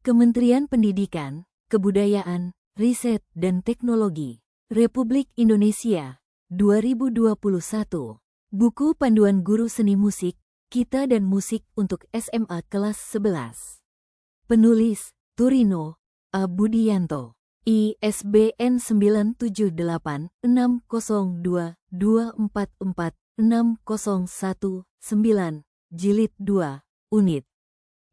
Kementerian Pendidikan, Kebudayaan, Riset dan Teknologi, Republik Indonesia, 2021. Buku Panduan Guru Seni Musik, Kita dan Musik untuk SMA Kelas 11. Penulis, Turino A. Budianto. ISBN 9786022446019, Jilid 2, Unit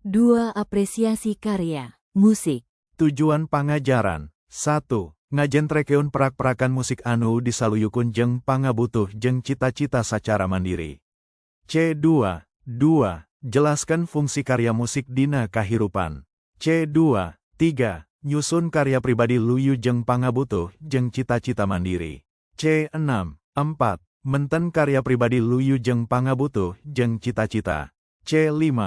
2. Apresiasi karya musik. Tujuan pangajaran 1. Ngajentrekeun perak-perakan musik anu disaluyukun jeung pangabutuh jeung cita-cita sacara mandiri. C2. Jelaskan fungsi karya musik dina kahirupan. C2. 3. Nyusun karya pribadi luyu jeung pangabutuh jeung cita-cita mandiri. C6. 4. Menten karya pribadi luyu jeung pangabutuh jeung cita-cita. C5.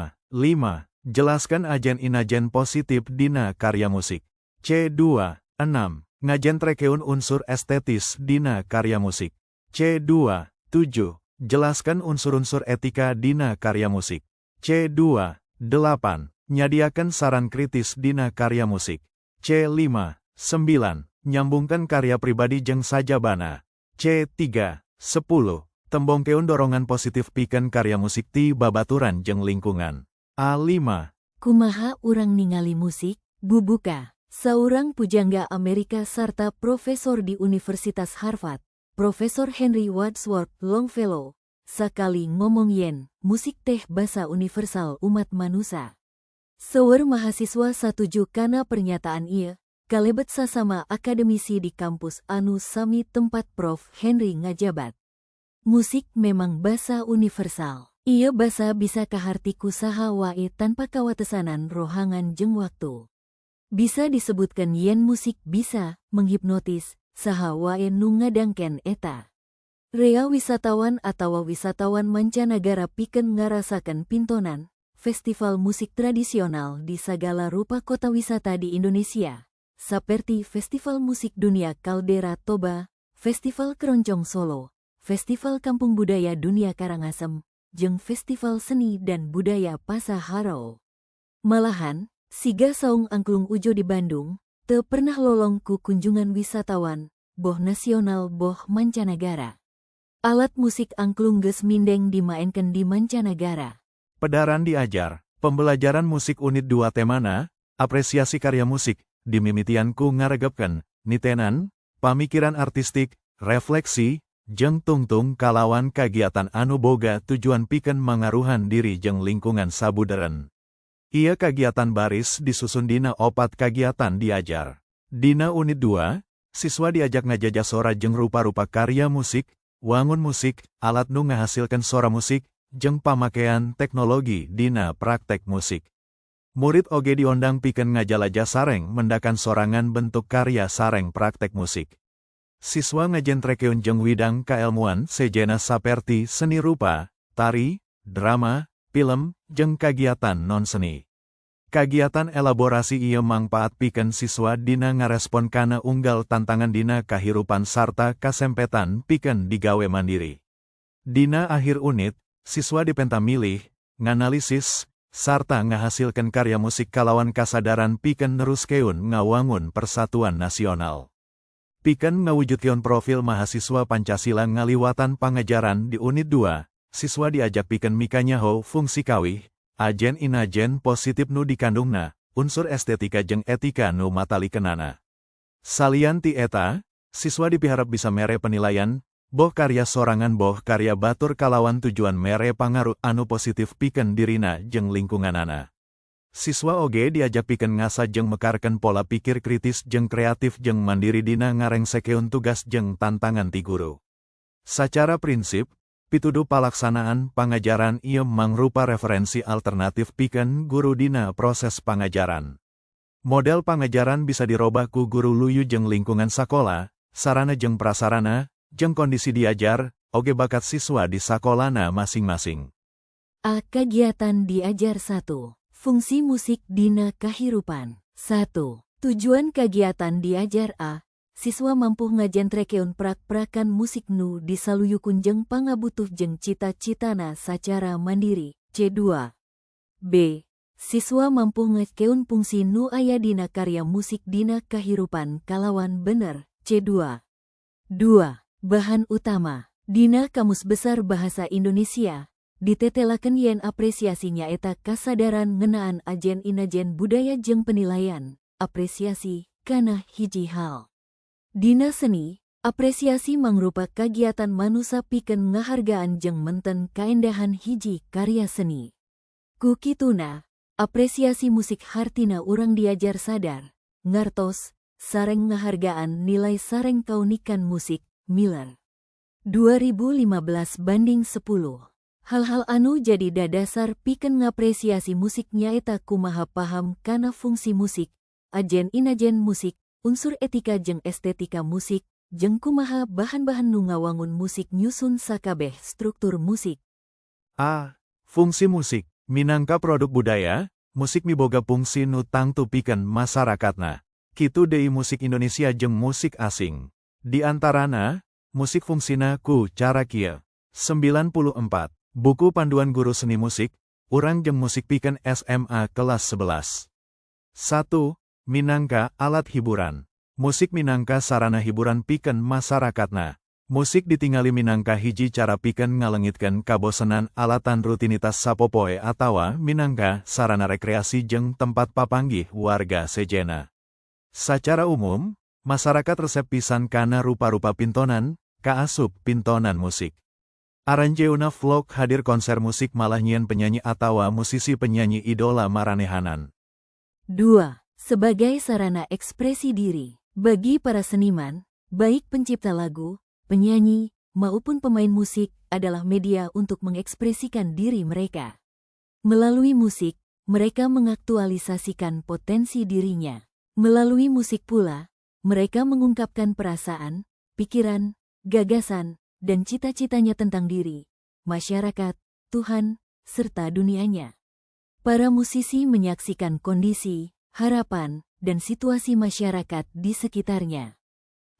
Jelaskan ajen-inajen positif dina karya musik. C2. 6. Ngajentrekeun unsur estetis dina karya musik. C2. 7. Jelaskan unsur-unsur etika dina karya musik. C2. 8. Nyadiakan saran kritis dina karya musik. C5. 9. Nyambungkan karya pribadi jeung sajabana. C3. 10. Tembongkeun dorongan positif pikeun karya musik ti babaturan jeung lingkungan. A5. Kumaha urang ningali musik? Bubuka. Saurang pujangga Amerika sarta profesor di Universitas Harvard, Profesor Henry Wadsworth Longfellow, sakali ngomong yen musik teh basa universal umat manusia. Seueur mahasiswa satuju kana pernyataan ieu, kalebet sasama akademisi di kampus anu sami tempat Prof. Henry ngajabat. Musik memang basa universal. Ieu basa bisa kaharti kusaha wae tanpa kawatesanan rohangan jeung waktu. Bisa disebutkan yen musik bisa menghipnotis saha wae nu ngadangken eta. Rea wisatawan atawa wisatawan mancanagara pikeun ngarasakeun pintonan festival musik tradisional di sagala rupa kota wisata di Indonesia, saperti Festival Musik Dunia Caldera Toba, Festival Keroncong Solo, Festival Kampung Budaya Dunia Karangasem, jeung Festival Seni dan Budaya Pasaharo. Malahan, siga saung angklung ujo di Bandung, teu pernah lolong ku kunjungan wisatawan, boh nasional boh mancanagara. Alat musik angklung geus mindeng dimaenkeun di mancanagara. Pedaran diajar, pembelajaran musik unit 2 temana, apresiasi karya musik, dimimitian ku ngaregepkeun, nitenan, pamikiran artistik, refleksi, jeung tungtung kalawan kagiatan anu boga tujuan pikeun mangaruhan diri jeung lingkungan sabuderen. Ieu kagiatan baris disusun dina 4 kagiatan diajar. Dina unit 2, siswa diajak ngajajah sora jeung rupa-rupa karya musik, wangun musik, alat nu ngahasilkeun sora musik, jeung pamakean teknologi dina praktek musik. Murid oge diondang pikeun ngajalajah sareng mendakan sorangan bentuk karya sareng praktek musik. Siswa ngajentrekeun jeung widang kaelmuan sejena saperti seni rupa, tari, drama, film, jeung kagiatan non-seni. Kagiatan elaborasi ieu mangpaat pikeun siswa dina ngarespon kana unggal tantangan dina kahirupan sarta kasempetan pikeun digawe mandiri. Dina akhir unit, siswa dipenta milih, nganalisis, sarta ngahasilkeun karya musik kalawan kasadaran pikeun neruskeun ngawangun persatuan nasional. Pikeun ngawujudkeun profil mahasiswa Pancasila ngaliwatan pangajaran di unit 2, siswa diajak pikeun mikanyaho fungsi kawih, ajen-inajen positif nu dikandungna, unsur estetika jeung etika nu matalikeunana. Salian ti eta, siswa dipiharap bisa mere penilaian, boh karya sorangan boh karya batur kalawan tujuan mere pangaruh anu positif pikeun dirina jeung lingkunganana. Siswa oge diajak pikeun ngasah jeung mekarkeun pola pikir kritis jeung kreatif jeung mandiri dina ngarengsekeun tugas jeung tantangan ti guru. Sacara prinsip, pituduh palaksanaan pangajaran ieu mangrupa referensi alternatif pikeun guru dina proses pangajaran. Model pangajaran bisa dirobah ku guru luyu jeung lingkungan sakola, sarana jeung prasarana, jeung kondisi diajar, oge bakat siswa di sakolana masing-masing. A. Kagiatan diajar 1. Fungsi musik dina kahirupan. 1. Tujuan kagiatan diajar A. Siswa mampu ngajentrekeun prak-prakan musik nu disaluyukun jeung pangabutuh jeung cita-citana sacara mandiri. C2. B. siswa mampu ngekeun fungsi nu aya dina karya musik dina kahirupan kalawan bener. C2. 2. Bahan utama. Dina Kamus Besar Bahasa Indonesia, ditetelakeun yen apresiasi nyaeta kasadaran ngeunaan ajen-inajen budaya jeung penilaian, apresiasi, kana hiji hal. Dina seni, apresiasi mangrupa kagiatan manusa pikeun ngahargaan jeung menten kaendahan hiji karya seni. Ku kituna, apresiasi musik hartina urang diajar sadar, ngartos, sareng ngahargaan nilai sareng kaunikan musik, Miller. 2015:10. Hal-hal anu jadi dadasar pikeun ngapresiasi musik nyaeta kumaha paham kana fungsi musik, ajen-inajen musik, unsur etika jeung estetika musik, jeung kumaha bahan-bahan nu ngawangun musik nyusun sakabeh struktur musik. A. Fungsi musik. Minangka produk budaya, musik miboga fungsi nu tangtu pikeun masyarakatna. Kitu deui musik Indonesia jeung musik asing. Di antarana, musik fungsina ku cara kieu. 94. Buku Panduan Guru Seni Musik, urang jeung musik pikeun SMA kelas 11. 1. Minangka alat hiburan. Musik minangka sarana hiburan pikeun masyarakatna. Musik ditingali minangka hiji cara pikeun ngalengitkeun kabosenan alatan rutinitas sapopoe atawa minangka sarana rekreasi jeung tempat papanggih warga sejena. Sacara umum, masyarakat resep pisan kana rupa-rupa pintonan, kaasup pintonan musik. Aranjeuna vlog hadir konser musik malah nyieun penyanyi atawa musisi penyanyi idola maranehanan. 2. Sebagai sarana ekspresi diri. Bagi para seniman, baik pencipta lagu, penyanyi, maupun pemain musik adalah media untuk mengekspresikan diri mereka. Melalui musik, mereka mengaktualisasikan potensi dirinya. Melalui musik pula, mereka mengungkapkan perasaan, pikiran, gagasan, dan cita-citanya tentang diri, masyarakat, Tuhan, serta dunianya. Para musisi menyaksikan kondisi, harapan, dan situasi masyarakat di sekitarnya.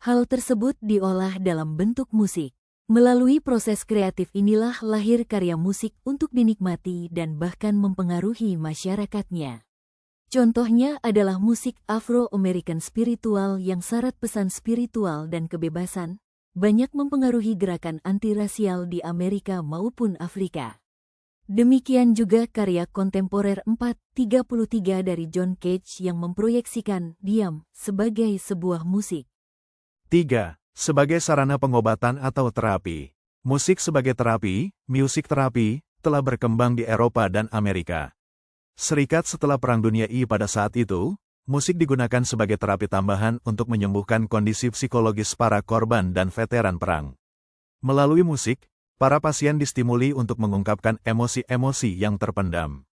Hal tersebut diolah dalam bentuk musik. Melalui proses kreatif inilah lahir karya musik untuk dinikmati dan bahkan mempengaruhi masyarakatnya. Contohnya adalah musik Afro-American spiritual yang syarat pesan spiritual dan kebebasan, banyak mempengaruhi gerakan antirasial di Amerika maupun Afrika. Demikian juga karya kontemporer 4:33 dari John Cage yang memproyeksikan diam sebagai sebuah musik. 3. Sebagai sarana pengobatan atau terapi. Musik sebagai terapi, music terapi, telah berkembang di Eropa dan Amerika Serikat setelah Perang Dunia I. Pada saat itu, musik digunakan sebagai terapi tambahan untuk menyembuhkan kondisi psikologis para korban dan veteran perang. Melalui musik, para pasien distimuli untuk mengungkapkan emosi-emosi yang terpendam.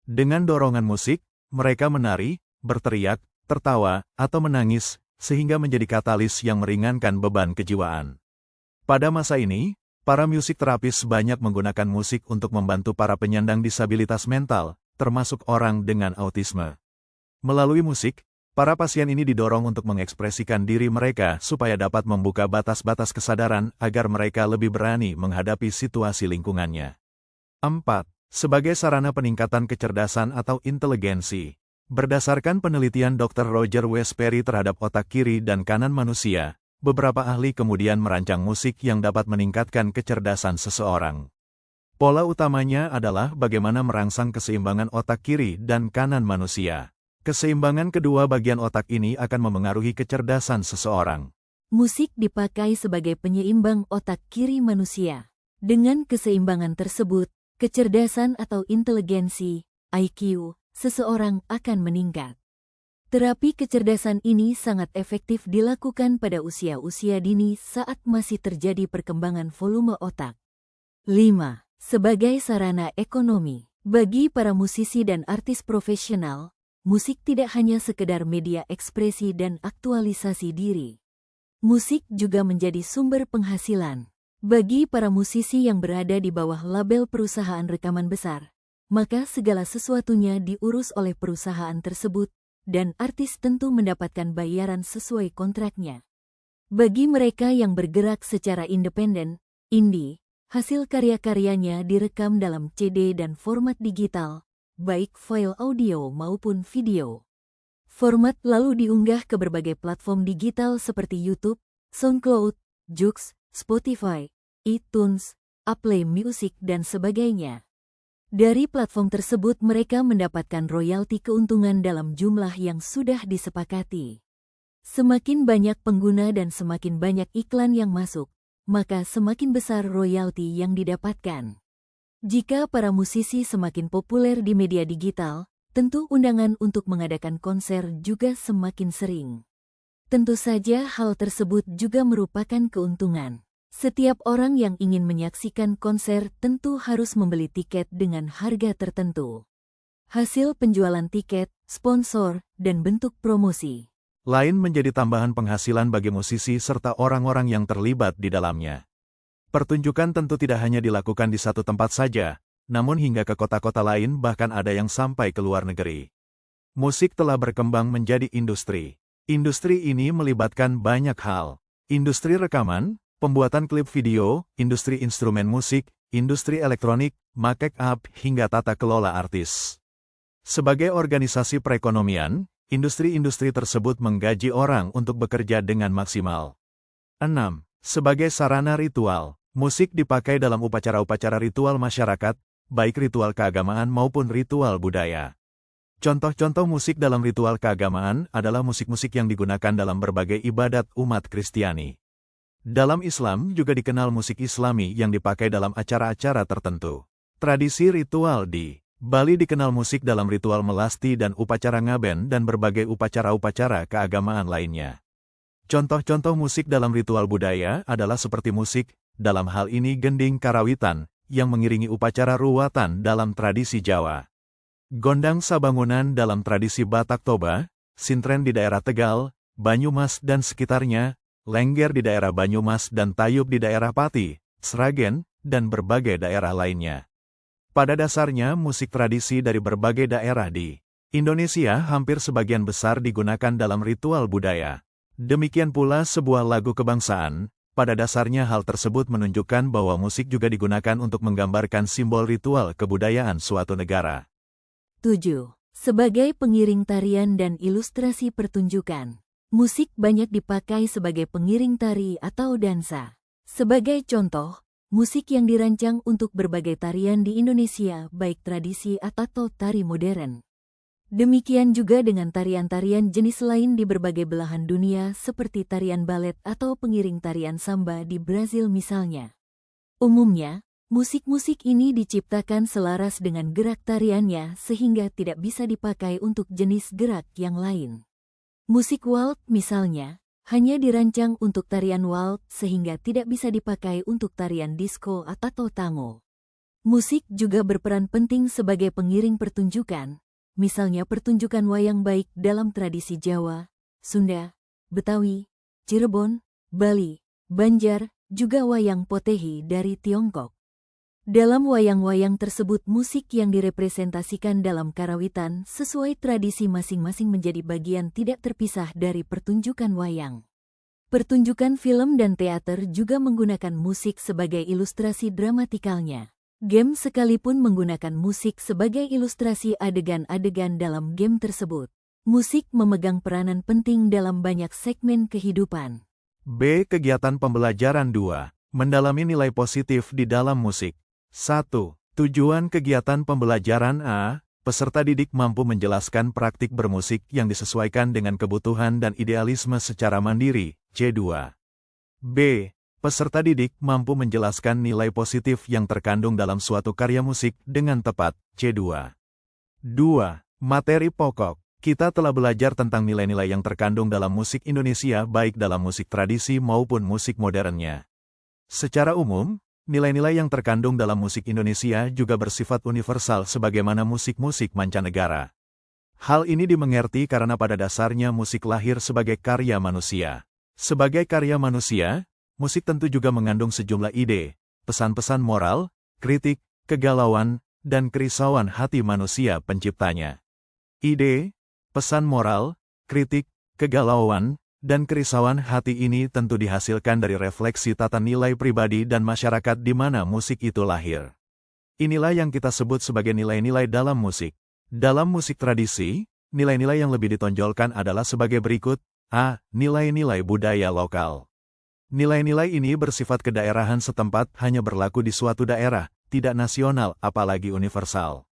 Dengan dorongan musik, mereka menari, berteriak, tertawa, atau menangis, sehingga menjadi katalis yang meringankan beban kejiwaan. Pada masa ini, para musik terapis banyak menggunakan musik untuk membantu para penyandang disabilitas mental, termasuk orang dengan autisme. Melalui musik, para pasien ini didorong untuk mengekspresikan diri mereka supaya dapat membuka batas-batas kesadaran agar mereka lebih berani menghadapi situasi lingkungannya. 4. Sebagai sarana peningkatan kecerdasan atau inteligensi. Berdasarkan penelitian Dr. Roger Westbury terhadap otak kiri dan kanan manusia, beberapa ahli kemudian merancang musik yang dapat meningkatkan kecerdasan seseorang. Pola utamanya adalah bagaimana merangsang keseimbangan otak kiri dan kanan manusia. Keseimbangan kedua bagian otak ini akan memengaruhi kecerdasan seseorang. Musik dipakai sebagai penyeimbang otak kiri manusia. Dengan keseimbangan tersebut, kecerdasan atau inteligensi, IQ, seseorang akan meningkat. Terapi kecerdasan ini sangat efektif dilakukan pada usia-usia dini saat masih terjadi perkembangan volume otak. 5. Sebagai sarana ekonomi. Bagi para musisi dan artis profesional, musik tidak hanya sekedar media ekspresi dan aktualisasi diri. Musik juga menjadi sumber penghasilan. Bagi para musisi yang berada di bawah label perusahaan rekaman besar, maka segala sesuatunya diurus oleh perusahaan tersebut, dan artis tentu mendapatkan bayaran sesuai kontraknya. Bagi mereka yang bergerak secara independen, indie, hasil karya-karyanya direkam dalam CD dan format digital, baik file audio maupun video. Format lalu diunggah ke berbagai platform digital seperti YouTube, SoundCloud, Joox, Spotify, iTunes, Apple Music, dan sebagainya. Dari platform tersebut mereka mendapatkan royalti keuntungan dalam jumlah yang sudah disepakati. Semakin banyak pengguna dan semakin banyak iklan yang masuk, maka semakin besar royalti yang didapatkan. Jika para musisi semakin populer di media digital, tentu undangan untuk mengadakan konser juga semakin sering. Tentu saja hal tersebut juga merupakan keuntungan. Setiap orang yang ingin menyaksikan konser tentu harus membeli tiket dengan harga tertentu. Hasil penjualan tiket, sponsor, dan bentuk promosi lain menjadi tambahan penghasilan bagi musisi serta orang-orang yang terlibat di dalamnya. Pertunjukan tentu tidak hanya dilakukan di satu tempat saja, namun hingga ke kota-kota lain bahkan ada yang sampai ke luar negeri. Musik telah berkembang menjadi industri. Industri ini melibatkan banyak hal. Industri rekaman, pembuatan klip video, industri instrumen musik, industri elektronik, make-up, hingga tata kelola artis. Sebagai organisasi perekonomian, industri-industri tersebut menggaji orang untuk bekerja dengan maksimal. 6. Sebagai sarana ritual, musik dipakai dalam upacara-upacara ritual masyarakat, baik ritual keagamaan maupun ritual budaya. Contoh-contoh musik dalam ritual keagamaan adalah musik-musik yang digunakan dalam berbagai ibadat umat Kristiani. Dalam Islam juga dikenal musik Islami yang dipakai dalam acara-acara tertentu. Tradisi ritual di Bali dikenal musik dalam ritual melasti dan upacara ngaben dan berbagai upacara-upacara keagamaan lainnya. Contoh-contoh musik dalam ritual budaya adalah seperti musik, dalam hal ini gending karawitan, yang mengiringi upacara ruwatan dalam tradisi Jawa. Gondang sabangunan dalam tradisi Batak Toba, sintren di daerah Tegal, Banyumas dan sekitarnya, lengger di daerah Banyumas dan tayub di daerah Pati, Sragen, dan berbagai daerah lainnya. Pada dasarnya musik tradisi dari berbagai daerah di Indonesia hampir sebagian besar digunakan dalam ritual budaya. Demikian pula sebuah lagu kebangsaan, pada dasarnya hal tersebut menunjukkan bahwa musik juga digunakan untuk menggambarkan simbol ritual kebudayaan suatu negara. 7. Sebagai pengiring tarian dan ilustrasi pertunjukan, musik banyak dipakai sebagai pengiring tari atau dansa. Sebagai contoh, musik yang dirancang untuk berbagai tarian di Indonesia baik tradisi atau tari modern. Demikian juga dengan tarian-tarian jenis lain di berbagai belahan dunia seperti tarian balet atau pengiring tarian samba di Brazil misalnya. Umumnya, musik-musik ini diciptakan selaras dengan gerak tariannya sehingga tidak bisa dipakai untuk jenis gerak yang lain. Musik waltz misalnya, hanya dirancang untuk tarian waltz sehingga tidak bisa dipakai untuk tarian disco atau tango. Musik juga berperan penting sebagai pengiring pertunjukan, misalnya pertunjukan wayang baik dalam tradisi Jawa, Sunda, Betawi, Cirebon, Bali, Banjar, juga wayang potehi dari Tiongkok. Dalam wayang-wayang tersebut musik yang direpresentasikan dalam karawitan sesuai tradisi masing-masing menjadi bagian tidak terpisah dari pertunjukan wayang. Pertunjukan film dan teater juga menggunakan musik sebagai ilustrasi dramatikalnya. Game sekalipun menggunakan musik sebagai ilustrasi adegan-adegan dalam game tersebut. Musik memegang peranan penting dalam banyak segmen kehidupan. B. Kegiatan pembelajaran 2. Mendalami nilai positif di dalam musik. 1. Tujuan kegiatan pembelajaran A. Peserta didik mampu menjelaskan praktik bermusik yang disesuaikan dengan kebutuhan dan idealisme secara mandiri. C2. B. Peserta didik mampu menjelaskan nilai positif yang terkandung dalam suatu karya musik dengan tepat. C2. 2. Materi pokok. Kita telah belajar tentang nilai-nilai yang terkandung dalam musik Indonesia baik dalam musik tradisi maupun musik modernnya. Secara umum, nilai-nilai yang terkandung dalam musik Indonesia juga bersifat universal sebagaimana musik-musik mancanegara. Hal ini dimengerti karena pada dasarnya musik lahir sebagai karya manusia. Sebagai karya manusia, musik tentu juga mengandung sejumlah ide, pesan-pesan moral, kritik, kegalauan, dan kerisauan hati manusia penciptanya. Ide, pesan moral, kritik, kegalauan, dan kerisauan hati ini tentu dihasilkan dari refleksi tata nilai pribadi dan masyarakat di mana musik itu lahir. Inilah yang kita sebut sebagai nilai-nilai dalam musik. Dalam musik tradisi, nilai-nilai yang lebih ditonjolkan adalah sebagai berikut. A. Nilai-nilai budaya lokal. Nilai-nilai ini bersifat kedaerahan setempat, hanya berlaku di suatu daerah, tidak nasional apalagi universal.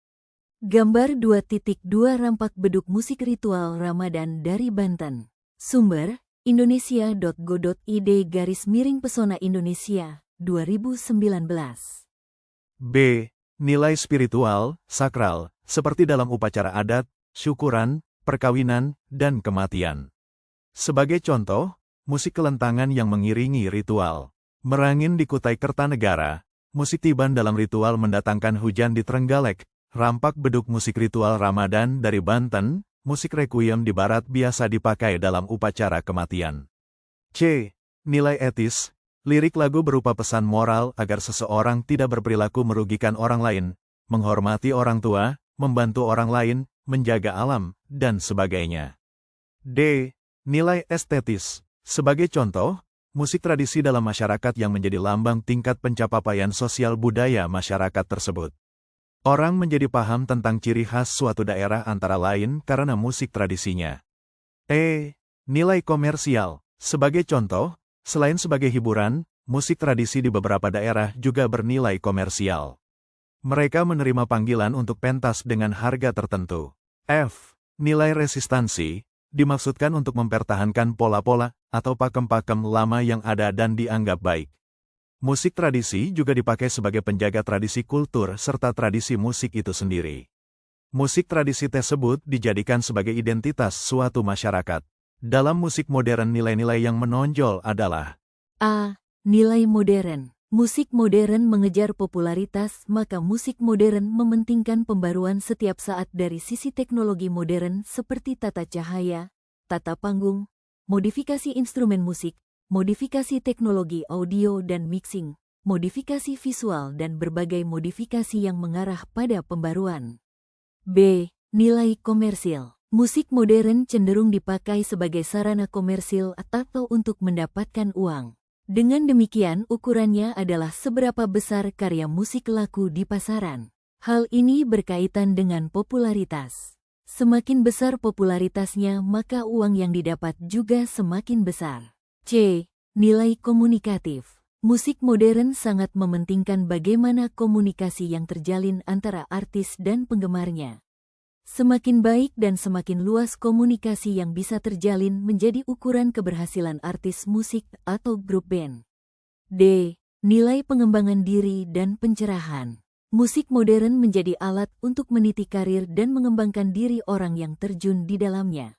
Gambar 2.2 Rampak beduk musik ritual Ramadan dari Banten. Sumber, indonesia.go.id/Pesona Indonesia, 2019. B. Nilai spiritual, sakral, seperti dalam upacara adat, syukuran, perkawinan, dan kematian. Sebagai contoh, musik kelentangan yang mengiringi ritual. Merangin di Kutai Kertanegara, musik tiban dalam ritual mendatangkan hujan di Trenggalek, rampak beduk musik ritual Ramadan dari Banten, musik requiem di Barat biasa dipakai dalam upacara kematian. C. Nilai etis. Lirik lagu berupa pesan moral agar seseorang tidak berperilaku merugikan orang lain, menghormati orang tua, membantu orang lain, menjaga alam, dan sebagainya. D. Nilai estetis. Sebagai contoh, musik tradisi dalam masyarakat yang menjadi lambang tingkat pencapaian sosial budaya masyarakat tersebut. Orang menjadi paham tentang ciri khas suatu daerah antara lain karena musik tradisinya. E. Nilai komersial. Sebagai contoh, selain sebagai hiburan, musik tradisi di beberapa daerah juga bernilai komersial. Mereka menerima panggilan untuk pentas dengan harga tertentu. F. Nilai resistansi. Dimaksudkan untuk mempertahankan pola-pola atau pakem-pakem lama yang ada dan dianggap baik. Musik tradisi juga dipakai sebagai penjaga tradisi kultur serta tradisi musik itu sendiri. Musik tradisi tersebut dijadikan sebagai identitas suatu masyarakat. Dalam musik modern nilai-nilai yang menonjol adalah A. Nilai modern. Musik modern mengejar popularitas, maka musik modern mementingkan pembaruan setiap saat dari sisi teknologi modern seperti tata cahaya, tata panggung, modifikasi instrumen musik, modifikasi teknologi audio dan mixing, modifikasi visual dan berbagai modifikasi yang mengarah pada pembaruan. B. Nilai komersil. Musik modern cenderung dipakai sebagai sarana komersil atau untuk mendapatkan uang. Dengan demikian, ukurannya adalah seberapa besar karya musik laku di pasaran. Hal ini berkaitan dengan popularitas. Semakin besar popularitasnya, maka uang yang didapat juga semakin besar. C. Nilai komunikatif. Musik modern sangat mementingkan bagaimana komunikasi yang terjalin antara artis dan penggemarnya. Semakin baik dan semakin luas komunikasi yang bisa terjalin menjadi ukuran keberhasilan artis musik atau grup band. D. Nilai pengembangan diri dan pencerahan. Musik modern menjadi alat untuk meniti karir dan mengembangkan diri orang yang terjun di dalamnya.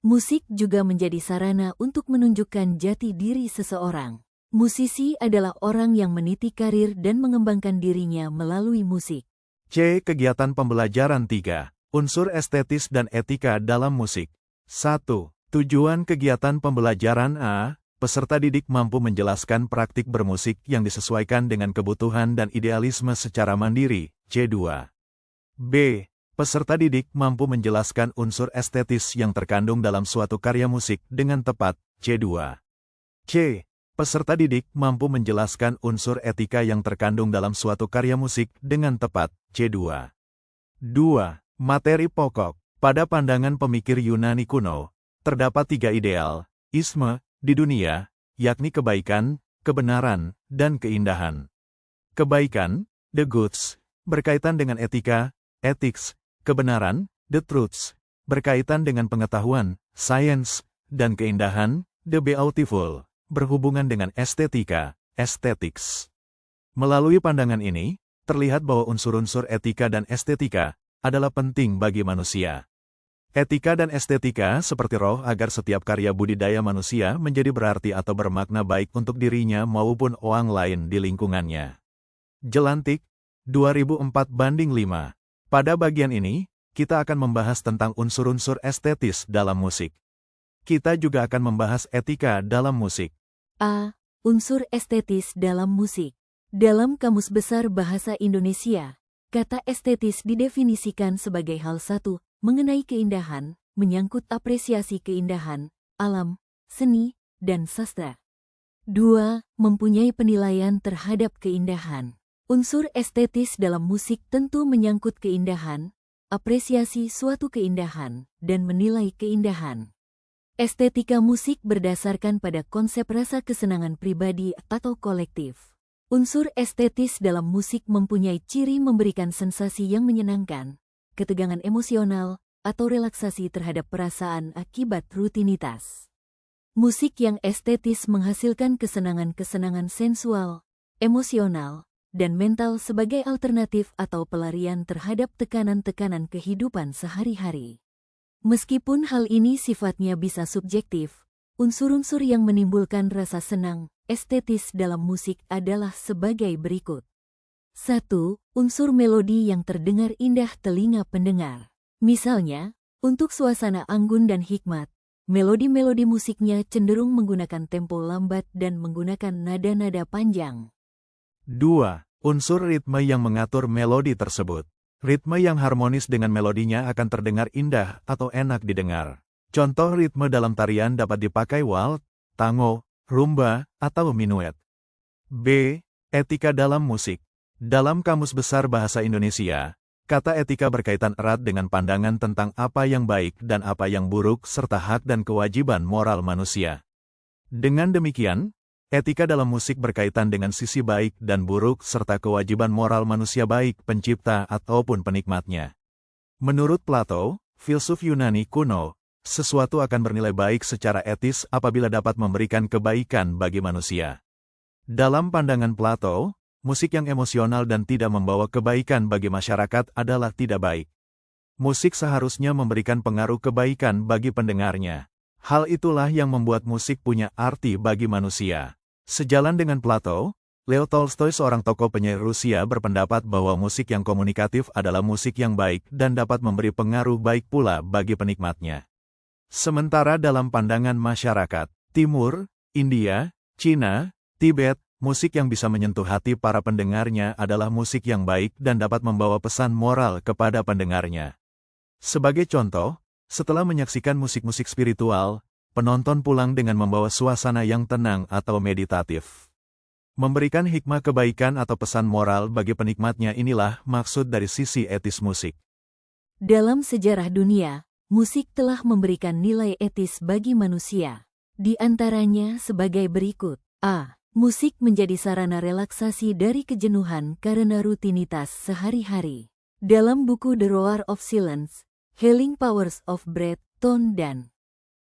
Musik juga menjadi sarana untuk menunjukkan jati diri seseorang. Musisi adalah orang yang meniti karir dan mengembangkan dirinya melalui musik. C. Kegiatan pembelajaran 3. Unsur estetis dan etika dalam musik. 1. Tujuan kegiatan pembelajaran A. Peserta didik mampu menjelaskan praktik bermusik yang disesuaikan dengan kebutuhan dan idealisme secara mandiri. C2. B. Peserta didik mampu menjelaskan unsur estetis yang terkandung dalam suatu karya musik dengan tepat. C2. C. Peserta didik mampu menjelaskan unsur etika yang terkandung dalam suatu karya musik dengan tepat. C2. 2. Materi pokok. Pada pandangan pemikir Yunani kuno, terdapat 3 ideal, isme, di dunia, yakni kebaikan, kebenaran, dan keindahan. Kebaikan, the goods, berkaitan dengan etika, ethics, kebenaran, the truths, berkaitan dengan pengetahuan, science, dan keindahan, the beautiful, berhubungan dengan estetika, aesthetics. Melalui pandangan ini, terlihat bahwa unsur-unsur etika dan estetika adalah penting bagi manusia. Etika dan estetika seperti roh agar setiap karya budidaya manusia menjadi berarti atau bermakna baik untuk dirinya maupun orang lain di lingkungannya. Jelantik, 2004:5. Pada bagian ini, kita akan membahas tentang unsur-unsur estetis dalam musik. Kita juga akan membahas etika dalam musik. A. Unsur estetis dalam musik. Dalam Kamus Besar Bahasa Indonesia, kata estetis didefinisikan sebagai hal satu, mengenai keindahan, menyangkut apresiasi keindahan, alam, seni, dan sastra. 2. Mempunyai penilaian terhadap keindahan. Unsur estetis dalam musik tentu menyangkut keindahan, mengapresiasi suatu keindahan, dan menilai keindahan. Estetika musik berdasarkan pada konsep rasa kesenangan pribadi atau kolektif. Unsur estetis dalam musik mempunyai ciri memberikan sensasi yang menyenangkan, ketegangan emosional, atau relaksasi terhadap perasaan akibat rutinitas. Musik yang estetis menghasilkan kesenangan-kesenangan sensual, emosional, dan mental sebagai alternatif atau pelarian terhadap tekanan-tekanan kehidupan sehari-hari. Meskipun hal ini sifatnya bisa subjektif, unsur-unsur yang menimbulkan rasa senang, estetis dalam musik adalah sebagai berikut. 1. Unsur melodi yang terdengar indah telinga pendengar. Misalnya, untuk suasana anggun dan hikmat, melodi-melodi musiknya cenderung menggunakan tempo lambat dan menggunakan nada-nada panjang. 2. Unsur ritme yang mengatur melodi tersebut. Ritme yang harmonis dengan melodinya akan terdengar indah atau enak didengar. Contoh ritme dalam tarian dapat dipakai waltz, tango, rumba, atau minuet. B. Etika dalam musik. Dalam Kamus Besar Bahasa Indonesia, kata etika berkaitan erat dengan pandangan tentang apa yang baik dan apa yang buruk serta hak dan kewajiban moral manusia. Dengan demikian, etika dalam musik berkaitan dengan sisi baik dan buruk serta kewajiban moral manusia baik pencipta ataupun penikmatnya. Menurut Plato, filsuf Yunani kuno, sesuatu akan bernilai baik secara etis apabila dapat memberikan kebaikan bagi manusia. Dalam pandangan Plato, musik yang emosional dan tidak membawa kebaikan bagi masyarakat adalah tidak baik. Musik seharusnya memberikan pengaruh kebaikan bagi pendengarnya. Hal itulah yang membuat musik punya arti bagi manusia. Sejalan dengan Plato, Leo Tolstoy, seorang tokoh penyair Rusia, berpendapat bahwa musik yang komunikatif adalah musik yang baik dan dapat memberi pengaruh baik pula bagi penikmatnya. Sementara dalam pandangan masyarakat Timur, India, Cina, Tibet, musik yang bisa menyentuh hati para pendengarnya adalah musik yang baik dan dapat membawa pesan moral kepada pendengarnya. Sebagai contoh, setelah menyaksikan musik-musik spiritual, penonton pulang dengan membawa suasana yang tenang atau meditatif. Memberikan hikmah kebaikan atau pesan moral bagi penikmatnya, inilah maksud dari sisi etis musik. Dalam sejarah dunia, musik telah memberikan nilai etis bagi manusia. Di antaranya sebagai berikut. A. Musik menjadi sarana relaksasi dari kejenuhan karena rutinitas sehari-hari. Dalam buku The Roar of Silence, Healing Powers of Breath, Tone dan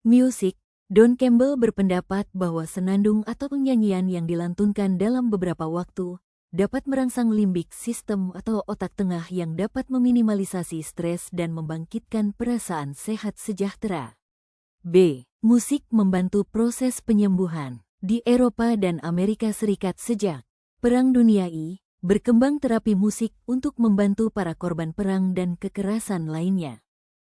Music, Don Campbell berpendapat bahwa senandung atau nyanyian yang dilantunkan dalam beberapa waktu dapat merangsang limbik sistem atau otak tengah yang dapat meminimalisasi stres dan membangkitkan perasaan sehat sejahtera. B. Musik membantu proses penyembuhan. Di Eropa dan Amerika Serikat sejak Perang Dunia I, berkembang terapi musik untuk membantu para korban perang dan kekerasan lainnya.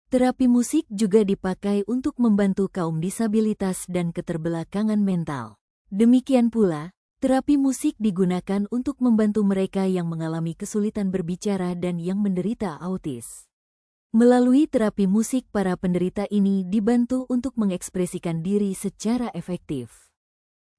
Terapi musik juga dipakai untuk membantu kaum disabilitas dan keterbelakangan mental. Demikian pula, terapi musik digunakan untuk membantu mereka yang mengalami kesulitan berbicara dan yang menderita autis. Melalui terapi musik, para penderita ini dibantu untuk mengekspresikan diri secara efektif.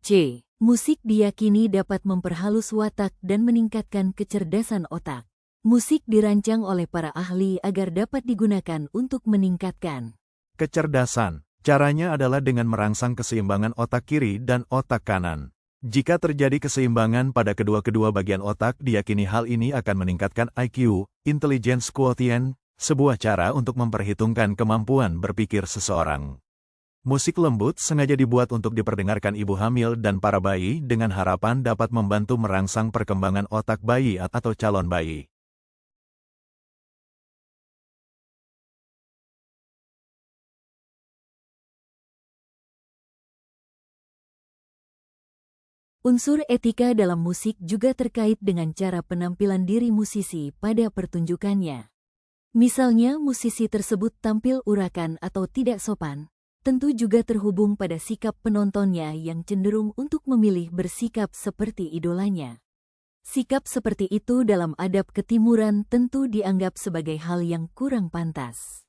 C. Musik diyakini dapat memperhalus watak dan meningkatkan kecerdasan otak. Musik dirancang oleh para ahli agar dapat digunakan untuk meningkatkan kecerdasan. Caranya adalah dengan merangsang keseimbangan otak kiri dan otak kanan. Jika terjadi keseimbangan pada kedua-kedua bagian otak, diyakini hal ini akan meningkatkan IQ, Intelligence Quotient, sebuah cara untuk memperhitungkan kemampuan berpikir seseorang. Musik lembut sengaja dibuat untuk diperdengarkan ibu hamil dan para bayi dengan harapan dapat membantu merangsang perkembangan otak bayi atau calon bayi. Unsur etika dalam musik juga terkait dengan cara penampilan diri musisi pada pertunjukannya. Misalnya, musisi tersebut tampil urakan atau tidak sopan, tentu juga terhubung pada sikap penontonnya yang cenderung untuk memilih bersikap seperti idolanya. Sikap seperti itu dalam adab ketimuran tentu dianggap sebagai hal yang kurang pantas.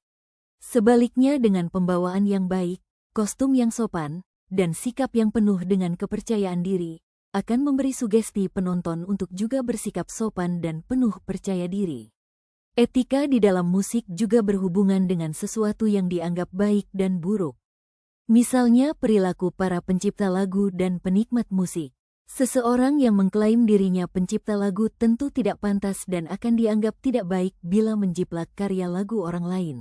Sebaliknya, dengan pembawaan yang baik, kostum yang sopan, dan sikap yang penuh dengan kepercayaan diri, akan memberi sugesti penonton untuk juga bersikap sopan dan penuh percaya diri. Etika di dalam musik juga berhubungan dengan sesuatu yang dianggap baik dan buruk. Misalnya perilaku para pencipta lagu dan penikmat musik. Seseorang yang mengklaim dirinya pencipta lagu tentu tidak pantas dan akan dianggap tidak baik bila menjiplak karya lagu orang lain.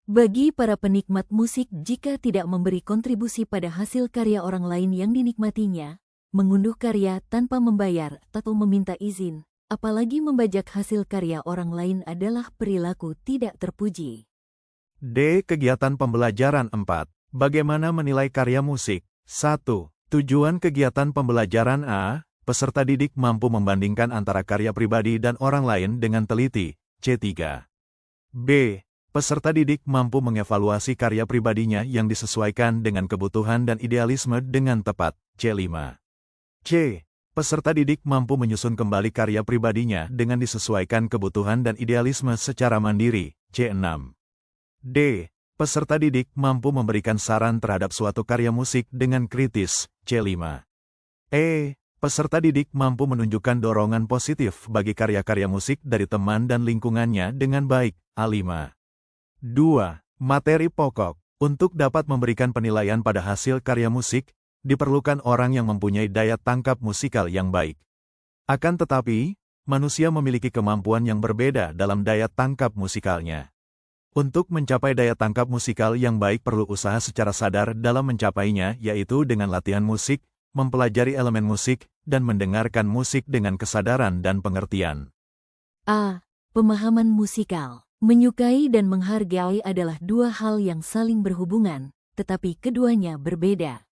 Bagi para penikmat musik, jika tidak memberi kontribusi pada hasil karya orang lain yang dinikmatinya, mengunduh karya tanpa membayar atau meminta izin, apalagi membajak hasil karya orang lain adalah perilaku tidak terpuji. D. Kegiatan pembelajaran 4. Bagaimana menilai karya musik? 1. Tujuan kegiatan pembelajaran A. Peserta didik mampu membandingkan antara karya pribadi dan orang lain dengan teliti, C3. B. Peserta didik mampu mengevaluasi karya pribadinya yang disesuaikan dengan kebutuhan dan idealisme dengan tepat, C5. C. Peserta didik mampu menyusun kembali karya pribadinya dengan disesuaikan kebutuhan dan idealisme secara mandiri, C6. D. Peserta didik mampu memberikan saran terhadap suatu karya musik dengan kritis, C5. E. Peserta didik mampu menunjukkan dorongan positif bagi karya-karya musik dari teman dan lingkungannya dengan baik, A5. 2. Materi pokok. Untuk dapat memberikan penilaian pada hasil karya musik, diperlukan orang yang mempunyai daya tangkap musikal yang baik. Akan tetapi, manusia memiliki kemampuan yang berbeda dalam daya tangkap musikalnya. Untuk mencapai daya tangkap musikal yang baik perlu usaha secara sadar dalam mencapainya, yaitu dengan latihan musik, mempelajari elemen musik, dan mendengarkan musik dengan kesadaran dan pengertian. A. Pemahaman musikal. Menyukai dan menghargai adalah dua hal yang saling berhubungan, tetapi keduanya berbeda.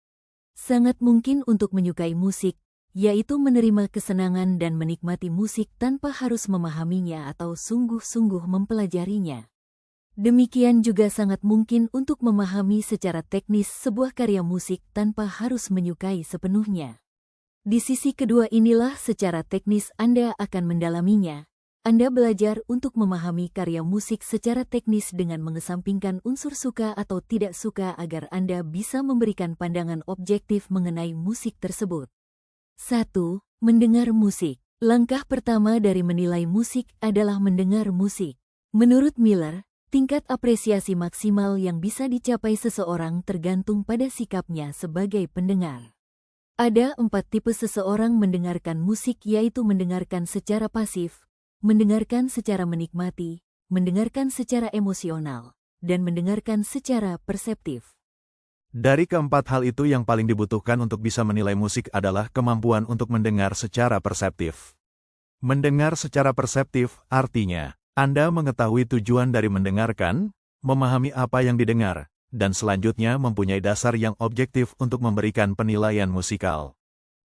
Sangat mungkin untuk menyukai musik, yaitu menerima kesenangan dan menikmati musik tanpa harus memahaminya atau sungguh-sungguh mempelajarinya. Demikian juga sangat mungkin untuk memahami secara teknis sebuah karya musik tanpa harus menyukai sepenuhnya. Di sisi kedua inilah secara teknis Anda akan mendalaminya. Anda belajar untuk memahami karya musik secara teknis dengan mengesampingkan unsur suka atau tidak suka agar Anda bisa memberikan pandangan objektif mengenai musik tersebut. 1. Mendengar musik. Langkah pertama dari menilai musik adalah mendengar musik. Menurut Miller, tingkat apresiasi maksimal yang bisa dicapai seseorang tergantung pada sikapnya sebagai pendengar. Ada 4 tipe seseorang mendengarkan musik, yaitu mendengarkan secara pasif, mendengarkan secara menikmati, mendengarkan secara emosional, dan mendengarkan secara perseptif. Dari keempat hal itu yang paling dibutuhkan untuk bisa menilai musik adalah kemampuan untuk mendengar secara perseptif. Mendengar secara perseptif artinya, Anda mengetahui tujuan dari mendengarkan, memahami apa yang didengar, dan selanjutnya mempunyai dasar yang objektif untuk memberikan penilaian musikal.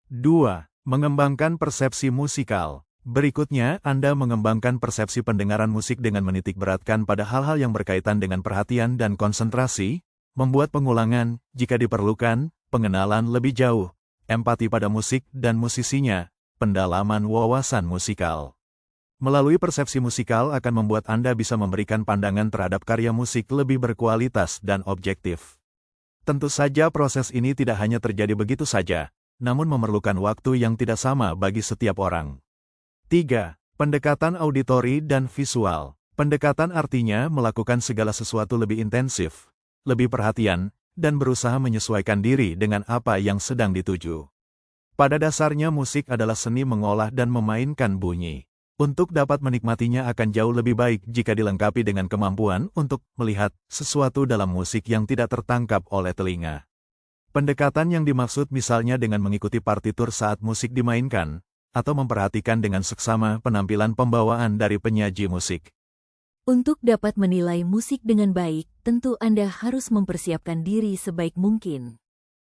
2. Mengembangkan persepsi musikal. Berikutnya, Anda mengembangkan persepsi pendengaran musik dengan menitikberatkan pada hal-hal yang berkaitan dengan perhatian dan konsentrasi, membuat pengulangan, jika diperlukan, pengenalan lebih jauh, empati pada musik dan musisinya, pendalaman wawasan musikal. Melalui persepsi musikal akan membuat Anda bisa memberikan pandangan terhadap karya musik lebih berkualitas dan objektif. Tentu saja proses ini tidak hanya terjadi begitu saja, namun memerlukan waktu yang tidak sama bagi setiap orang. 3. Pendekatan auditori dan visual. Pendekatan artinya melakukan segala sesuatu lebih intensif, lebih perhatian, dan berusaha menyesuaikan diri dengan apa yang sedang dituju. Pada dasarnya musik adalah seni mengolah dan memainkan bunyi. Untuk dapat menikmatinya akan jauh lebih baik jika dilengkapi dengan kemampuan untuk melihat sesuatu dalam musik yang tidak tertangkap oleh telinga. Pendekatan yang dimaksud misalnya dengan mengikuti partitur saat musik dimainkan, atau memperhatikan dengan seksama penampilan pembawaan dari penyaji musik. Untuk dapat menilai musik dengan baik, tentu Anda harus mempersiapkan diri sebaik mungkin.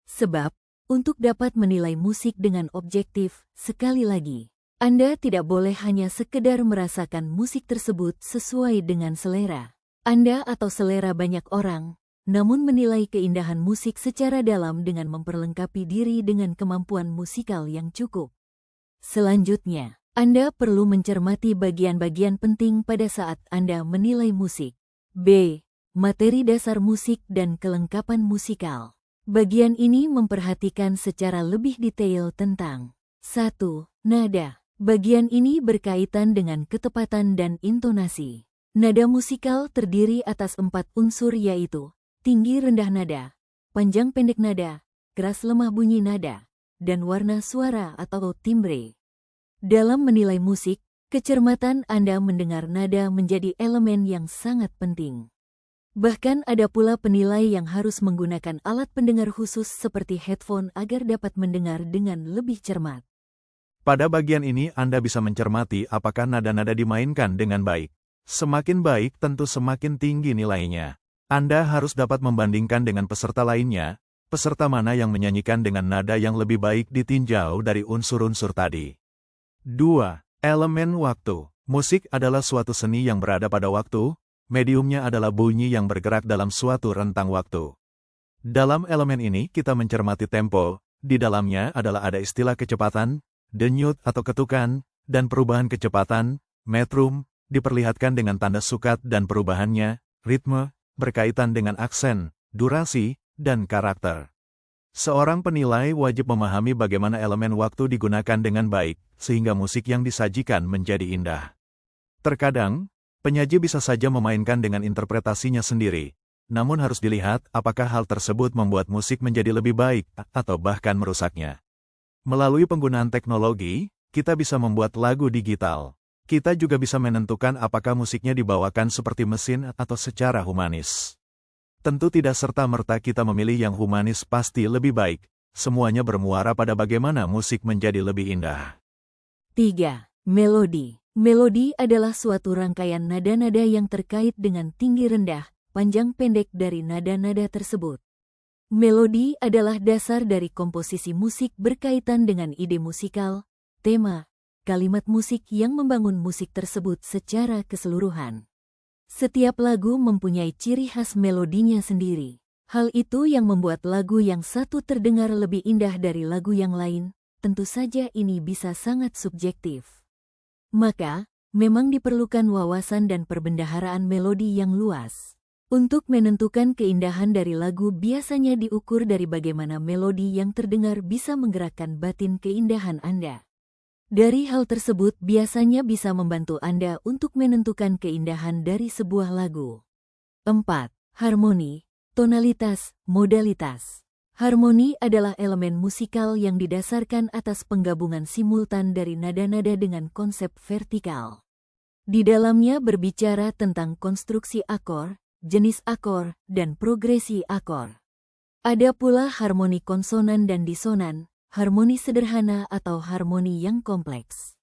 Sebab, untuk dapat menilai musik dengan objektif, sekali lagi, Anda tidak boleh hanya sekedar merasakan musik tersebut sesuai dengan selera Anda atau selera banyak orang, namun menilai keindahan musik secara dalam dengan memperlengkapi diri dengan kemampuan musikal yang cukup. Selanjutnya, Anda perlu mencermati bagian-bagian penting pada saat Anda menilai musik. B. Materi dasar musik dan kelengkapan musikal. Bagian ini memperhatikan secara lebih detail tentang 1. Nada. Bagian ini berkaitan dengan ketepatan dan intonasi. Nada musikal terdiri atas 4 unsur yaitu tinggi rendah nada, panjang pendek nada, keras lemah bunyi nada, dan warna suara atau timbre. Dalam menilai musik, kecermatan Anda mendengar nada menjadi elemen yang sangat penting. Bahkan ada pula penilai yang harus menggunakan alat pendengar khusus seperti headphone agar dapat mendengar dengan lebih cermat. Pada bagian ini Anda bisa mencermati apakah nada-nada dimainkan dengan baik. Semakin baik tentu semakin tinggi nilainya. Anda harus dapat membandingkan dengan peserta lainnya, peserta mana yang menyanyikan dengan nada yang lebih baik ditinjau dari unsur-unsur tadi. 2. Elemen waktu. Musik adalah suatu seni yang berada pada waktu, mediumnya adalah bunyi yang bergerak dalam suatu rentang waktu. Dalam elemen ini kita mencermati tempo, di dalamnya adalah ada istilah kecepatan, denyut atau ketukan, dan perubahan kecepatan, metrum, diperlihatkan dengan tanda sukat dan perubahannya, ritme, berkaitan dengan aksen, durasi, dan karakter. Seorang penilai wajib memahami bagaimana elemen waktu digunakan dengan baik, sehingga musik yang disajikan menjadi indah. Terkadang, penyaji bisa saja memainkan dengan interpretasinya sendiri, namun harus dilihat apakah hal tersebut membuat musik menjadi lebih baik atau bahkan merusaknya. Melalui penggunaan teknologi, kita bisa membuat lagu digital. Kita juga bisa menentukan apakah musiknya dibawakan seperti mesin atau secara humanis. Tentu tidak serta-merta kita memilih yang humanis pasti lebih baik. Semuanya bermuara pada bagaimana musik menjadi lebih indah. 3. Melodi. Melodi adalah suatu rangkaian nada-nada yang terkait dengan tinggi rendah, panjang pendek dari nada-nada tersebut. Melodi adalah dasar dari komposisi musik berkaitan dengan ide musikal, tema, kalimat musik yang membangun musik tersebut secara keseluruhan. Setiap lagu mempunyai ciri khas melodinya sendiri. Hal itu yang membuat lagu yang satu terdengar lebih indah dari lagu yang lain. Tentu saja ini bisa sangat subjektif. Maka, memang diperlukan wawasan dan perbendaharaan melodi yang luas. Untuk menentukan keindahan dari lagu biasanya diukur dari bagaimana melodi yang terdengar bisa menggerakkan batin keindahan Anda. Dari hal tersebut biasanya bisa membantu Anda untuk menentukan keindahan dari sebuah lagu. 4. Harmoni, tonalitas, modalitas. Harmoni adalah elemen musikal yang didasarkan atas penggabungan simultan dari nada-nada dengan konsep vertikal. Di dalamnya berbicara tentang konstruksi akor, jenis akor, dan progresi akor. Ada pula harmoni konsonan dan disonan, harmoni sederhana atau harmoni yang kompleks.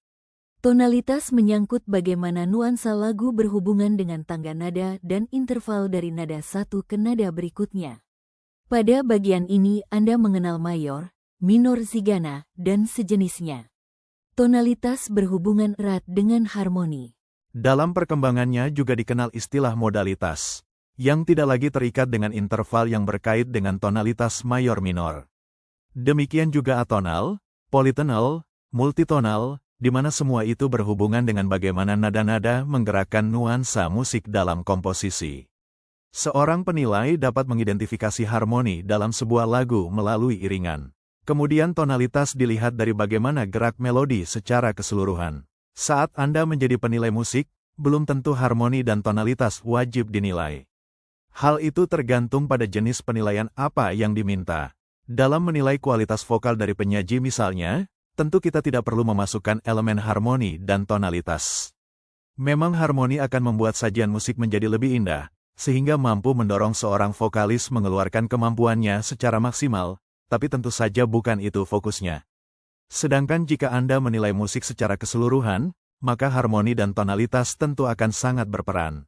Tonalitas menyangkut bagaimana nuansa lagu berhubungan dengan tangga nada dan interval dari nada satu ke nada berikutnya. Pada bagian ini Anda mengenal mayor, minor zigana, dan sejenisnya. Tonalitas berhubungan erat dengan harmoni. Dalam perkembangannya juga dikenal istilah modalitas, yang tidak lagi terikat dengan interval yang berkait dengan tonalitas mayor-minor. Demikian juga atonal, politonal, multitonal, di mana semua itu berhubungan dengan bagaimana nada-nada menggerakkan nuansa musik dalam komposisi. Seorang penilai dapat mengidentifikasi harmoni dalam sebuah lagu melalui iringan. Kemudian tonalitas dilihat dari bagaimana gerak melodi secara keseluruhan. Saat Anda menjadi penilai musik, belum tentu harmoni dan tonalitas wajib dinilai. Hal itu tergantung pada jenis penilaian apa yang diminta. Dalam menilai kualitas vokal dari penyaji misalnya, tentu kita tidak perlu memasukkan elemen harmoni dan tonalitas. Memang harmoni akan membuat sajian musik menjadi lebih indah, sehingga mampu mendorong seorang vokalis mengeluarkan kemampuannya secara maksimal, tapi tentu saja bukan itu fokusnya. Sedangkan jika Anda menilai musik secara keseluruhan, maka harmoni dan tonalitas tentu akan sangat berperan.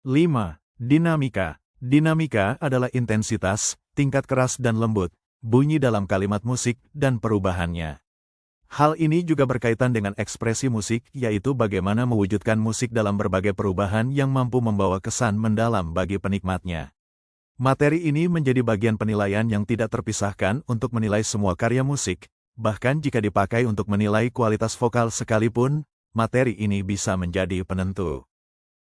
5. Dinamika. Dinamika adalah intensitas, tingkat keras dan lembut, bunyi dalam kalimat musik, dan perubahannya. Hal ini juga berkaitan dengan ekspresi musik, yaitu bagaimana mewujudkan musik dalam berbagai perubahan yang mampu membawa kesan mendalam bagi penikmatnya. Materi ini menjadi bagian penilaian yang tidak terpisahkan untuk menilai semua karya musik, bahkan jika dipakai untuk menilai kualitas vokal sekalipun, materi ini bisa menjadi penentu.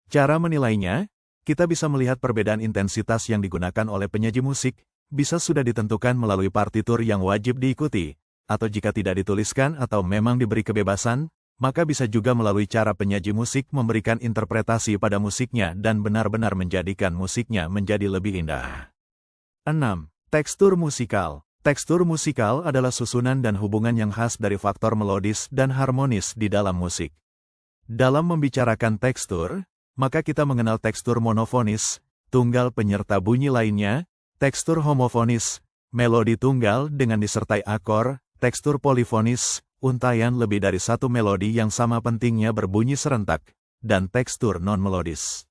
Cara menilainya, kita bisa melihat perbedaan intensitas yang digunakan oleh penyaji musik, bisa sudah ditentukan melalui partitur yang wajib diikuti, atau jika tidak dituliskan atau memang diberi kebebasan, maka bisa juga melalui cara penyaji musik memberikan interpretasi pada musiknya dan benar-benar menjadikan musiknya menjadi lebih indah. 6. Tekstur musikal. Tekstur musikal adalah susunan dan hubungan yang khas dari faktor melodis dan harmonis di dalam musik. Dalam membicarakan tekstur, maka kita mengenal tekstur monofonis, tunggal penyerta bunyi lainnya, tekstur homofonis, melodi tunggal dengan disertai akor, tekstur polifonis, untaian lebih dari satu melodi yang sama pentingnya berbunyi serentak, dan tekstur non-melodis.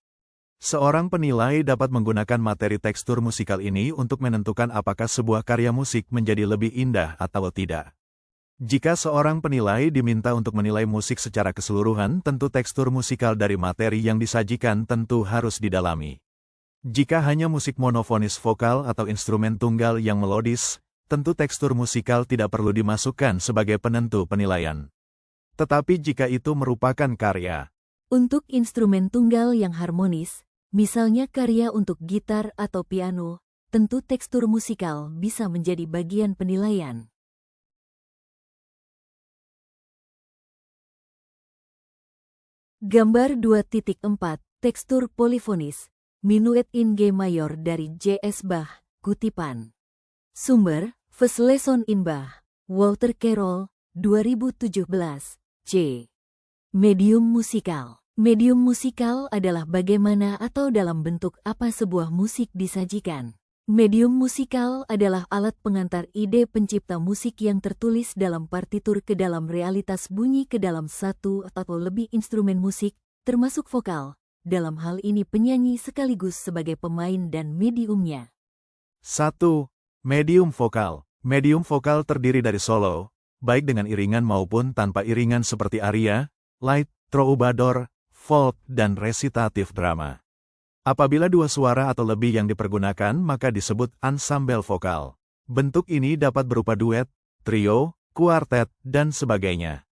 Seorang penilai dapat menggunakan materi tekstur musikal ini untuk menentukan apakah sebuah karya musik menjadi lebih indah atau tidak. Jika seorang penilai diminta untuk menilai musik secara keseluruhan, tentu tekstur musikal dari materi yang disajikan tentu harus didalami. Jika hanya musik monofonis vokal atau instrumen tunggal yang melodis, tentu tekstur musikal tidak perlu dimasukkan sebagai penentu penilaian. Tetapi jika itu merupakan karya untuk instrumen tunggal yang harmonis, misalnya karya untuk gitar atau piano, tentu tekstur musikal bisa menjadi bagian penilaian. Gambar 2.4, tekstur polifonis, Minuet in G mayor dari J.S. Bach, kutipan. Sumber, First Lesson in Bach, Walter Carroll, 2017, C. Medium musikal. Medium musikal adalah bagaimana atau dalam bentuk apa sebuah musik disajikan. Medium musikal adalah alat pengantar ide pencipta musik yang tertulis dalam partitur ke dalam realitas bunyi ke dalam satu atau lebih instrumen musik, termasuk vokal. Dalam hal ini penyanyi sekaligus sebagai pemain dan mediumnya. 1. Medium vokal. Medium vokal terdiri dari solo, baik dengan iringan maupun tanpa iringan seperti aria, light, troubadour, folk, dan resitatif drama. Apabila dua suara atau lebih yang dipergunakan maka disebut ensemble vokal. Bentuk ini dapat berupa duet, trio, kuartet, dan sebagainya.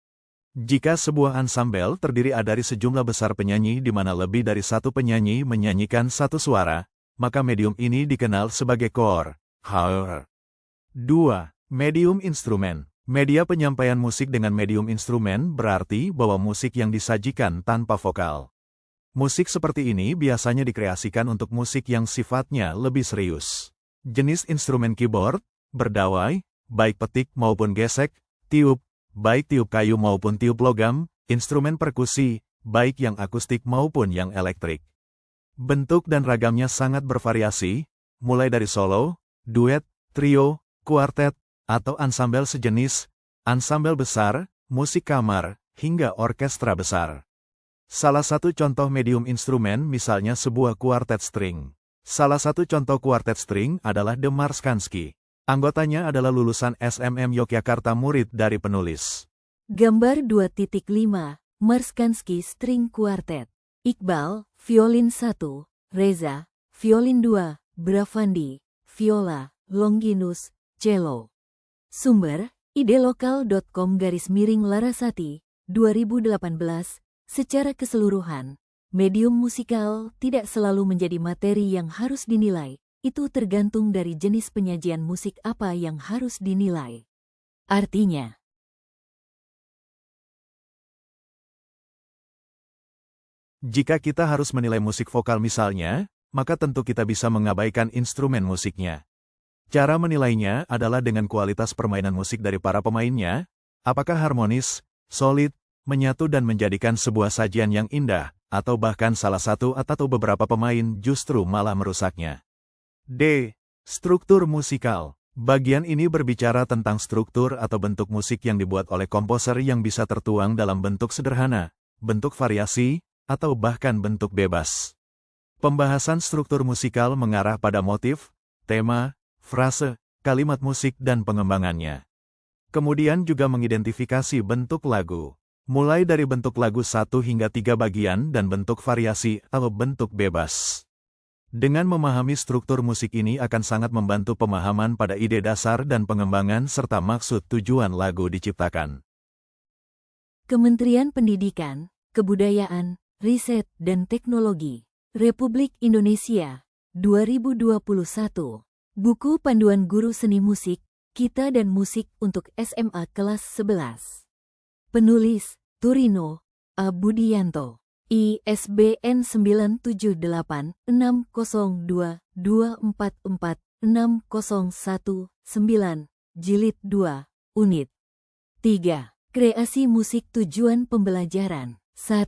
Jika sebuah ensemble terdiri dari sejumlah besar penyanyi di mana lebih dari satu penyanyi menyanyikan satu suara, maka medium ini dikenal sebagai core. 2. Medium instrumen. Media penyampaian musik dengan medium instrumen berarti bahwa musik yang disajikan tanpa vokal. Musik seperti ini biasanya dikreasikan untuk musik yang sifatnya lebih serius. Jenis instrumen keyboard, berdawai, baik petik maupun gesek, tiup, baik tiup kayu maupun tiup logam, instrumen perkusi, baik yang akustik maupun yang elektrik. Bentuk dan ragamnya sangat bervariasi, mulai dari solo, duet, trio, kuartet, atau ensemble sejenis, ensemble besar, musik kamar, hingga orkestra besar. Salah satu contoh medium instrumen misalnya sebuah kuartet string. Salah satu contoh kuartet string adalah The Marskanski. Anggotanya adalah lulusan SMM Yogyakarta murid dari penulis. Gambar 2.5, Marskanski String Quartet. Iqbal, violin 1, Reza, violin 2, Bravandi, viola, Longinus, cello. Sumber, idealokal.com/Larasati, 2018. Secara keseluruhan, medium musikal tidak selalu menjadi materi yang harus dinilai, itu tergantung dari jenis penyajian musik apa yang harus dinilai. Artinya, jika kita harus menilai musik vokal misalnya, maka tentu kita bisa mengabaikan instrumen musiknya. Cara menilainya adalah dengan kualitas permainan musik dari para pemainnya, apakah harmonis, solid, menyatu dan menjadikan sebuah sajian yang indah, atau bahkan salah satu atau beberapa pemain justru malah merusaknya. D. Struktur musikal. Bagian ini berbicara tentang struktur atau bentuk musik yang dibuat oleh komposer yang bisa tertuang dalam bentuk sederhana, bentuk variasi, atau bahkan bentuk bebas. Pembahasan struktur musikal mengarah pada motif, tema, frase, kalimat musik dan pengembangannya. Kemudian juga mengidentifikasi bentuk lagu. Mulai dari bentuk lagu 1 hingga 3 bagian dan bentuk variasi atau bentuk bebas. Dengan memahami struktur musik ini akan sangat membantu pemahaman pada ide dasar dan pengembangan serta maksud tujuan lagu diciptakan. Kementerian Pendidikan, Kebudayaan, Riset dan Teknologi, Republik Indonesia, 2021. Buku Panduan Guru Seni Musik, Kita dan Musik untuk SMA Kelas 11. Penulis, Turino, A. Budianto. ISBN 9786022446019, Jilid 2, Unit 3. Kreasi musik tujuan pembelajaran. 1.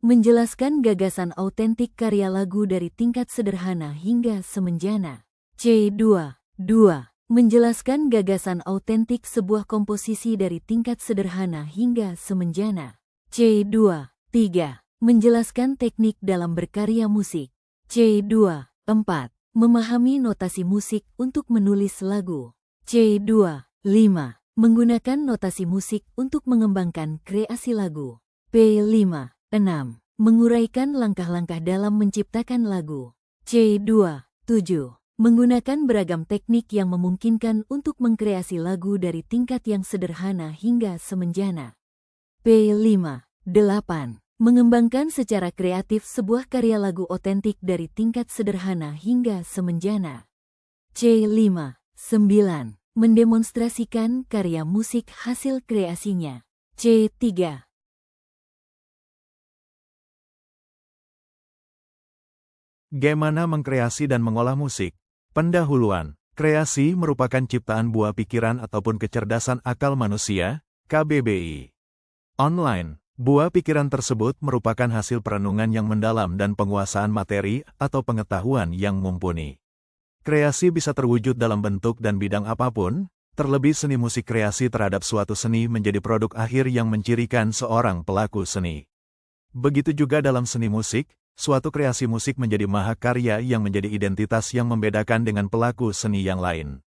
Menjelaskan gagasan autentik karya lagu dari tingkat sederhana hingga semenjana. C2. 2. Menjelaskan gagasan autentik sebuah komposisi dari tingkat sederhana hingga semenjana. C2. 3. Menjelaskan teknik dalam berkarya musik. C2. 4. Memahami notasi musik untuk menulis lagu. C2. 5. Menggunakan notasi musik untuk mengembangkan kreasi lagu. P5. 6. Menguraikan langkah-langkah dalam menciptakan lagu. C2. 7. Menggunakan beragam teknik yang memungkinkan untuk mengkreasi lagu dari tingkat yang sederhana hingga semenjana. P5. 8. Mengembangkan secara kreatif sebuah karya lagu otentik dari tingkat sederhana hingga semenjana. C5. 9. Mendemonstrasikan karya musik hasil kreasinya. C3. Bagaimana mengkreasi dan mengolah musik? Pendahuluan. Kreasi merupakan ciptaan buah pikiran ataupun kecerdasan akal manusia, KBBI. Online. Buah pikiran tersebut merupakan hasil perenungan yang mendalam dan penguasaan materi atau pengetahuan yang mumpuni. Kreasi bisa terwujud dalam bentuk dan bidang apapun, terlebih seni musik. Kreasi terhadap suatu seni menjadi produk akhir yang mencirikan seorang pelaku seni. Begitu juga dalam seni musik, suatu kreasi musik menjadi mahakarya yang menjadi identitas yang membedakan dengan pelaku seni yang lain.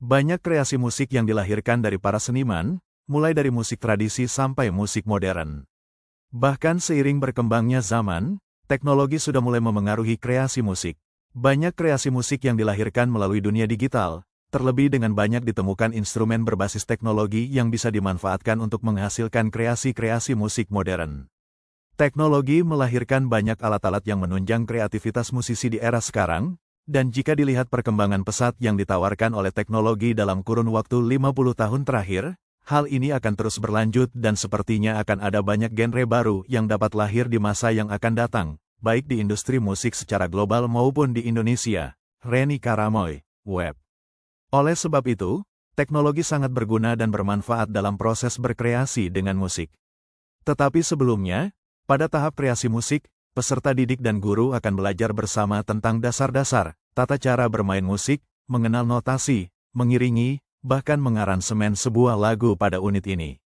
Banyak kreasi musik yang dilahirkan dari para seniman, mulai dari musik tradisi sampai musik modern. Bahkan seiring berkembangnya zaman, teknologi sudah mulai memengaruhi kreasi musik. Banyak kreasi musik yang dilahirkan melalui dunia digital, terlebih dengan banyak ditemukan instrumen berbasis teknologi yang bisa dimanfaatkan untuk menghasilkan kreasi-kreasi musik modern. Teknologi melahirkan banyak alat-alat yang menunjang kreativitas musisi di era sekarang, dan jika dilihat perkembangan pesat yang ditawarkan oleh teknologi dalam kurun waktu 50 tahun terakhir, hal ini akan terus berlanjut dan sepertinya akan ada banyak genre baru yang dapat lahir di masa yang akan datang, baik di industri musik secara global maupun di Indonesia. Reni Karamoy, Web. Oleh sebab itu, teknologi sangat berguna dan bermanfaat dalam proses berkreasi dengan musik. Tetapi sebelumnya, pada tahap kreasi musik, peserta didik dan guru akan belajar bersama tentang dasar-dasar, tata cara bermain musik, mengenal notasi, mengiringi, bahkan mengaransemen sebuah lagu pada unit ini.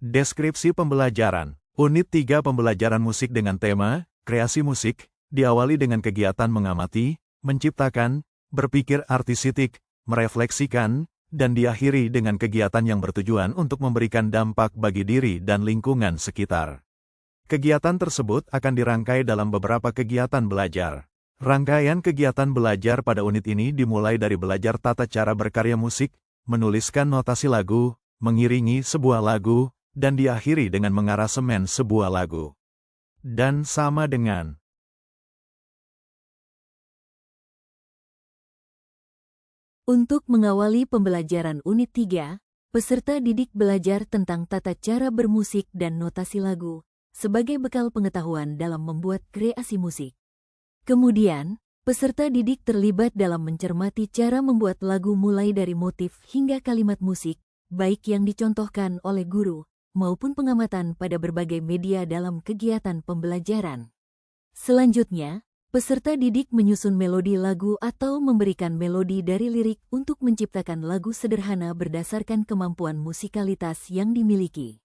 Deskripsi pembelajaran. Unit 3 pembelajaran musik dengan tema, kreasi musik, diawali dengan kegiatan mengamati, menciptakan, berpikir artistik, merefleksikan, dan diakhiri dengan kegiatan yang bertujuan untuk memberikan dampak bagi diri dan lingkungan sekitar. Kegiatan tersebut akan dirangkai dalam beberapa kegiatan belajar. Rangkaian kegiatan belajar pada unit ini dimulai dari belajar tata cara berkarya musik, menuliskan notasi lagu, mengiringi sebuah lagu, dan diakhiri dengan mengaransemen sebuah lagu. Dan sama dengan Untuk mengawali pembelajaran unit 3, peserta didik belajar tentang tata cara bermusik dan notasi lagu, sebagai bekal pengetahuan dalam membuat kreasi musik. Kemudian, peserta didik terlibat dalam mencermati cara membuat lagu mulai dari motif hingga kalimat musik, baik yang dicontohkan oleh guru, maupun pengamatan pada berbagai media dalam kegiatan pembelajaran. Selanjutnya, peserta didik menyusun melodi lagu atau memberikan melodi dari lirik untuk menciptakan lagu sederhana berdasarkan kemampuan musikalitas yang dimiliki.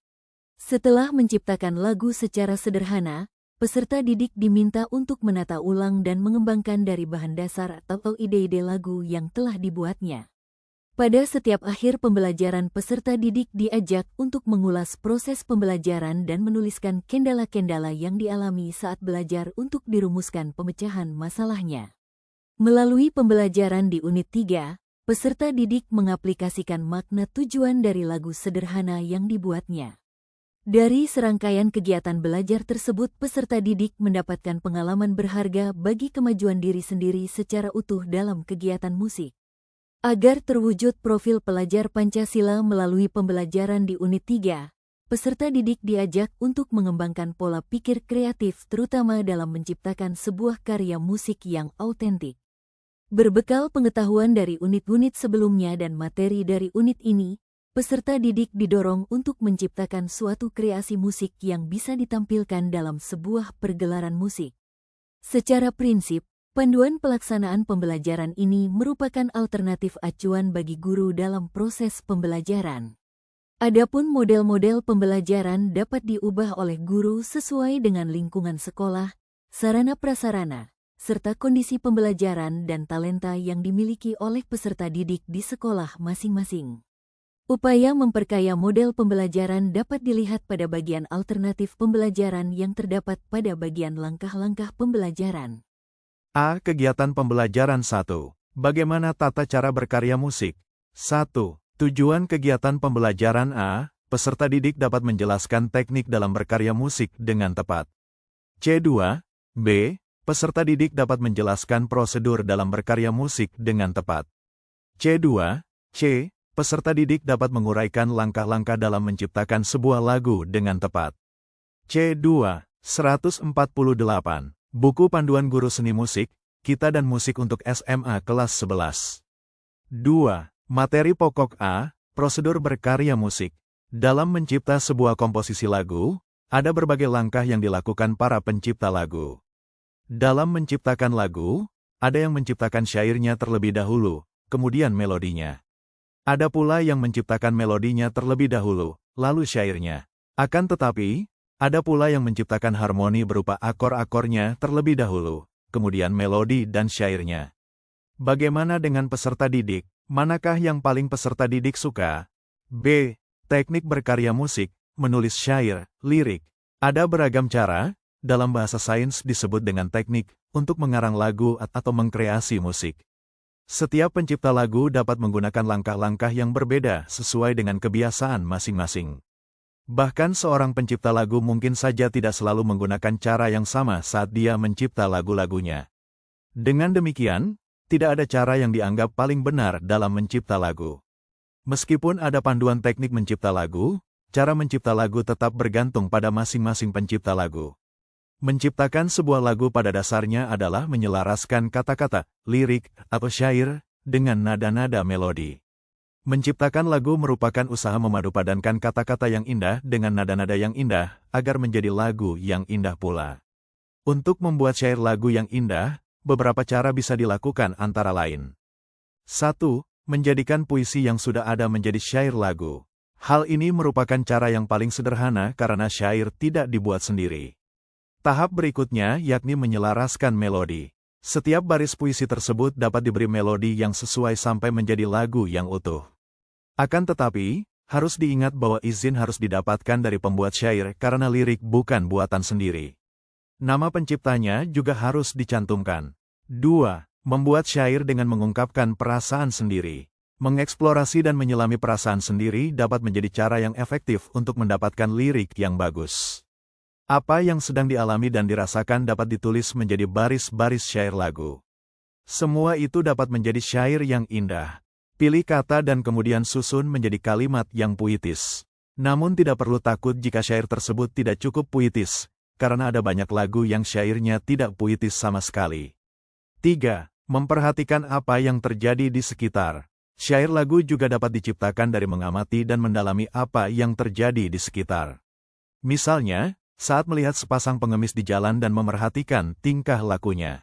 Setelah menciptakan lagu secara sederhana, peserta didik diminta untuk menata ulang dan mengembangkan dari bahan dasar atau ide-ide lagu yang telah dibuatnya. Pada setiap akhir pembelajaran, peserta didik diajak untuk mengulas proses pembelajaran dan menuliskan kendala-kendala yang dialami saat belajar untuk dirumuskan pemecahan masalahnya. Melalui pembelajaran di unit 3, peserta didik mengaplikasikan makna tujuan dari lagu sederhana yang dibuatnya. Dari serangkaian kegiatan belajar tersebut, peserta didik mendapatkan pengalaman berharga bagi kemajuan diri sendiri secara utuh dalam kegiatan musik. Agar terwujud profil pelajar Pancasila melalui pembelajaran di unit 3, peserta didik diajak untuk mengembangkan pola pikir kreatif terutama dalam menciptakan sebuah karya musik yang autentik. Berbekal pengetahuan dari unit-unit sebelumnya dan materi dari unit ini, peserta didik didorong untuk menciptakan suatu kreasi musik yang bisa ditampilkan dalam sebuah pergelaran musik. Secara prinsip, panduan pelaksanaan pembelajaran ini merupakan alternatif acuan bagi guru dalam proses pembelajaran. Adapun model-model pembelajaran dapat diubah oleh guru sesuai dengan lingkungan sekolah, sarana prasarana, serta kondisi pembelajaran dan talenta yang dimiliki oleh peserta didik di sekolah masing-masing. Upaya memperkaya model pembelajaran dapat dilihat pada bagian alternatif pembelajaran yang terdapat pada bagian langkah-langkah pembelajaran. A. Kegiatan pembelajaran 1. Bagaimana tata cara berkarya musik? 1. Tujuan kegiatan pembelajaran A. Peserta didik dapat menjelaskan teknik dalam berkarya musik dengan tepat. C2. B. Peserta didik dapat menjelaskan prosedur dalam berkarya musik dengan tepat. C2. C. Peserta didik dapat menguraikan langkah-langkah dalam menciptakan sebuah lagu dengan tepat. C2. 148. Buku Panduan Guru Seni Musik, Kita dan Musik untuk SMA Kelas 11. 2. Materi pokok A. Prosedur berkarya musik. Dalam mencipta sebuah komposisi lagu, ada berbagai langkah yang dilakukan para pencipta lagu. Dalam menciptakan lagu, ada yang menciptakan syairnya terlebih dahulu, kemudian melodinya. Ada pula yang menciptakan melodinya terlebih dahulu, lalu syairnya. Akan tetapi, ada pula yang menciptakan harmoni berupa akor-akornya terlebih dahulu, kemudian melodi dan syairnya. Bagaimana dengan peserta didik? Manakah yang paling peserta didik suka? B. Teknik berkarya musik, menulis syair, lirik. Ada beragam cara, dalam bahasa sains disebut dengan teknik, untuk mengarang lagu atau mengkreasi musik. Setiap pencipta lagu dapat menggunakan langkah-langkah yang berbeda sesuai dengan kebiasaan masing-masing. Bahkan seorang pencipta lagu mungkin saja tidak selalu menggunakan cara yang sama saat dia mencipta lagu-lagunya. Dengan demikian, tidak ada cara yang dianggap paling benar dalam mencipta lagu. Meskipun ada panduan teknik mencipta lagu, cara mencipta lagu tetap bergantung pada masing-masing pencipta lagu. Menciptakan sebuah lagu pada dasarnya adalah menyelaraskan kata-kata, lirik, atau syair, dengan nada-nada melodi. Menciptakan lagu merupakan usaha memadupadankan kata-kata yang indah dengan nada-nada yang indah, agar menjadi lagu yang indah pula. Untuk membuat syair lagu yang indah, beberapa cara bisa dilakukan antara lain. 1. Menjadikan puisi yang sudah ada menjadi syair lagu. Hal ini merupakan cara yang paling sederhana karena syair tidak dibuat sendiri. Tahap berikutnya yakni menyelaraskan melodi. Setiap baris puisi tersebut dapat diberi melodi yang sesuai sampai menjadi lagu yang utuh. Akan tetapi, harus diingat bahwa izin harus didapatkan dari pembuat syair karena lirik bukan buatan sendiri. Nama penciptanya juga harus dicantumkan. 2. Membuat syair dengan mengungkapkan perasaan sendiri. Mengeksplorasi dan menyelami perasaan sendiri dapat menjadi cara yang efektif untuk mendapatkan lirik yang bagus. Apa yang sedang dialami dan dirasakan dapat ditulis menjadi baris-baris syair lagu. Semua itu dapat menjadi syair yang indah. Pilih kata dan kemudian susun menjadi kalimat yang puitis. Namun tidak perlu takut jika syair tersebut tidak cukup puitis, karena ada banyak lagu yang syairnya tidak puitis sama sekali. 3. Memperhatikan apa yang terjadi di sekitar. Syair lagu juga dapat diciptakan dari mengamati dan mendalami apa yang terjadi di sekitar. Misalnya, saat melihat sepasang pengemis di jalan dan memerhatikan tingkah lakunya.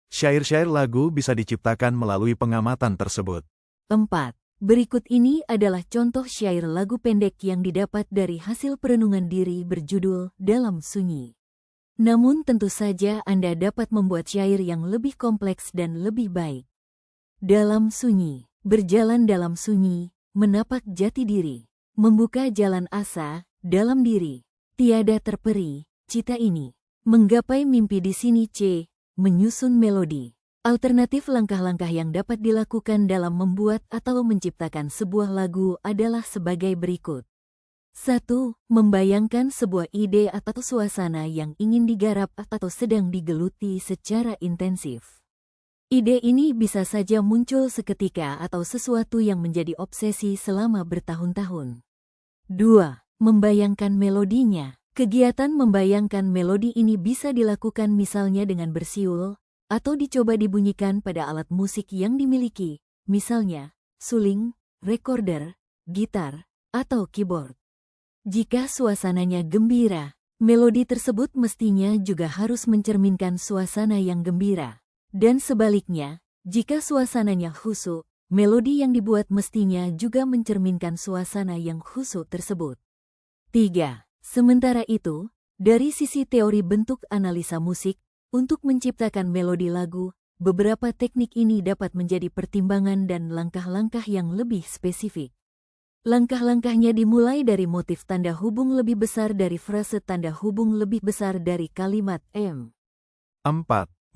Syair-syair lagu bisa diciptakan melalui pengamatan tersebut. 4. Berikut ini adalah contoh syair lagu pendek yang didapat dari hasil perenungan diri berjudul Dalam Sunyi. Namun tentu saja Anda dapat membuat syair yang lebih kompleks dan lebih baik. Dalam sunyi, berjalan dalam sunyi, menapak jati diri, membuka jalan asa, dalam diri. Tiada terperi, cita ini. Menggapai mimpi di sini C. Menyusun melodi. Alternatif langkah-langkah yang dapat dilakukan dalam membuat atau menciptakan sebuah lagu adalah sebagai berikut. 1. Membayangkan sebuah ide atau suasana yang ingin digarap atau sedang digeluti secara intensif. Ide ini bisa saja muncul seketika atau sesuatu yang menjadi obsesi selama bertahun-tahun. 2. Membayangkan melodinya. Kegiatan membayangkan melodi ini bisa dilakukan misalnya dengan bersiul, atau dicoba dibunyikan pada alat musik yang dimiliki, misalnya suling, recorder, gitar, atau keyboard. Jika suasananya gembira, melodi tersebut mestinya juga harus mencerminkan suasana yang gembira. Dan sebaliknya, jika suasananya khusyuk, melodi yang dibuat mestinya juga mencerminkan suasana yang khusyuk tersebut. 3. Sementara itu, dari sisi teori bentuk analisa musik, untuk menciptakan melodi lagu, beberapa teknik ini dapat menjadi pertimbangan dan langkah-langkah yang lebih spesifik. Langkah-langkahnya dimulai dari motif tanda hubung lebih besar dari frase tanda hubung lebih besar dari kalimat M. 4.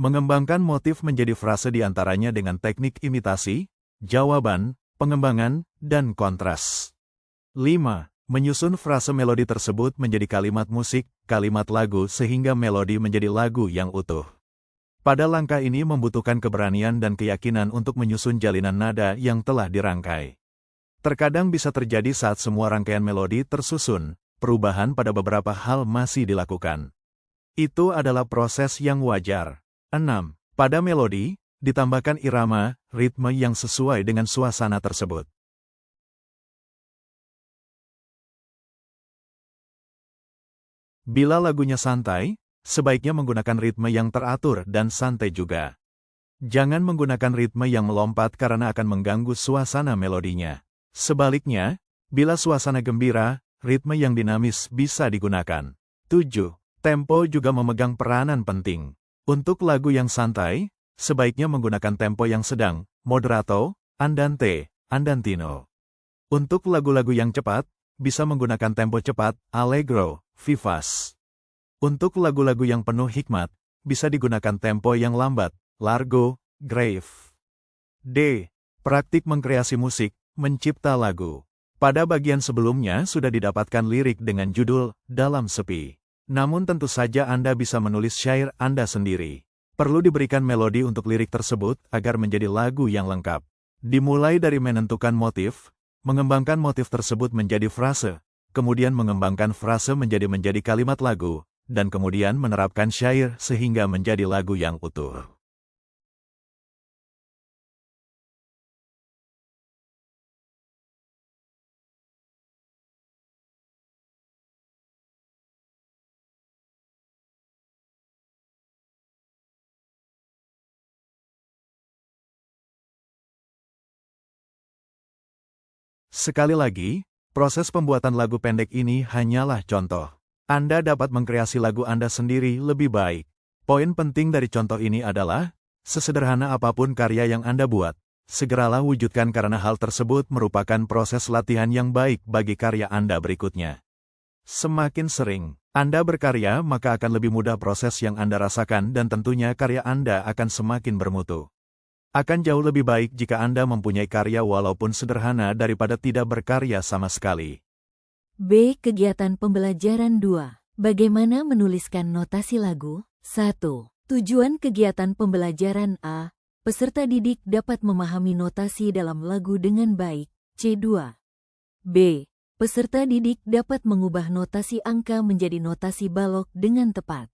Mengembangkan motif menjadi frase diantaranya dengan teknik imitasi, jawaban, pengembangan, dan kontras. 5. Menyusun frase melodi tersebut menjadi kalimat musik, kalimat lagu sehingga melodi menjadi lagu yang utuh. Pada langkah ini membutuhkan keberanian dan keyakinan untuk menyusun jalinan nada yang telah dirangkai. Terkadang bisa terjadi saat semua rangkaian melodi tersusun, perubahan pada beberapa hal masih dilakukan. Itu adalah proses yang wajar. 6. Pada melodi, ditambahkan irama, ritme yang sesuai dengan suasana tersebut. Bila lagunya santai, sebaiknya menggunakan ritme yang teratur dan santai juga. Jangan menggunakan ritme yang melompat karena akan mengganggu suasana melodinya. Sebaliknya, bila suasana gembira, ritme yang dinamis bisa digunakan. 7. Tempo juga memegang peranan penting. Untuk lagu yang santai, sebaiknya menggunakan tempo yang sedang, moderato, andante, andantino. Untuk lagu-lagu yang cepat, bisa menggunakan tempo cepat, allegro, vivace. Untuk lagu-lagu yang penuh hikmat, bisa digunakan tempo yang lambat, largo, grave. D. Praktik mengkreasi musik, mencipta lagu. Pada bagian sebelumnya sudah didapatkan lirik dengan judul Dalam Sepi. Namun tentu saja Anda bisa menulis syair Anda sendiri. Perlu diberikan melodi untuk lirik tersebut agar menjadi lagu yang lengkap. Dimulai dari menentukan motif, mengembangkan motif tersebut menjadi frase, kemudian mengembangkan frase menjadi kalimat lagu, dan kemudian menerapkan syair sehingga menjadi lagu yang utuh. Sekali lagi, proses pembuatan lagu pendek ini hanyalah contoh. Anda dapat mengkreasi lagu Anda sendiri lebih baik. Poin penting dari contoh ini adalah, sesederhana apapun karya yang Anda buat, segeralah wujudkan karena hal tersebut merupakan proses latihan yang baik bagi karya Anda berikutnya. Semakin sering Anda berkarya, maka akan lebih mudah proses yang Anda rasakan dan tentunya karya Anda akan semakin bermutu. Akan jauh lebih baik jika Anda mempunyai karya walaupun sederhana daripada tidak berkarya sama sekali. B. Kegiatan pembelajaran 2. Bagaimana menuliskan notasi lagu? 1. Tujuan kegiatan pembelajaran A. Peserta didik dapat memahami notasi dalam lagu dengan baik. C2. B. Peserta didik dapat mengubah notasi angka menjadi notasi balok dengan tepat.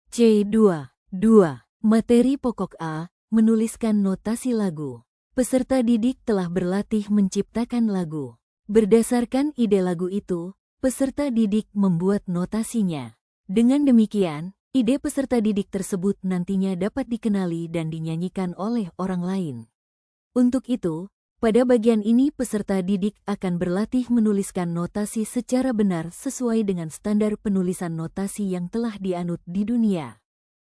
C2. 2. Materi pokok A. Menuliskan notasi lagu. Peserta didik telah berlatih menciptakan lagu. Berdasarkan ide lagu itu, peserta didik membuat notasinya. Dengan demikian, ide peserta didik tersebut nantinya dapat dikenali dan dinyanyikan oleh orang lain. Untuk itu, pada bagian ini peserta didik akan berlatih menuliskan notasi secara benar sesuai dengan standar penulisan notasi yang telah dianut di dunia.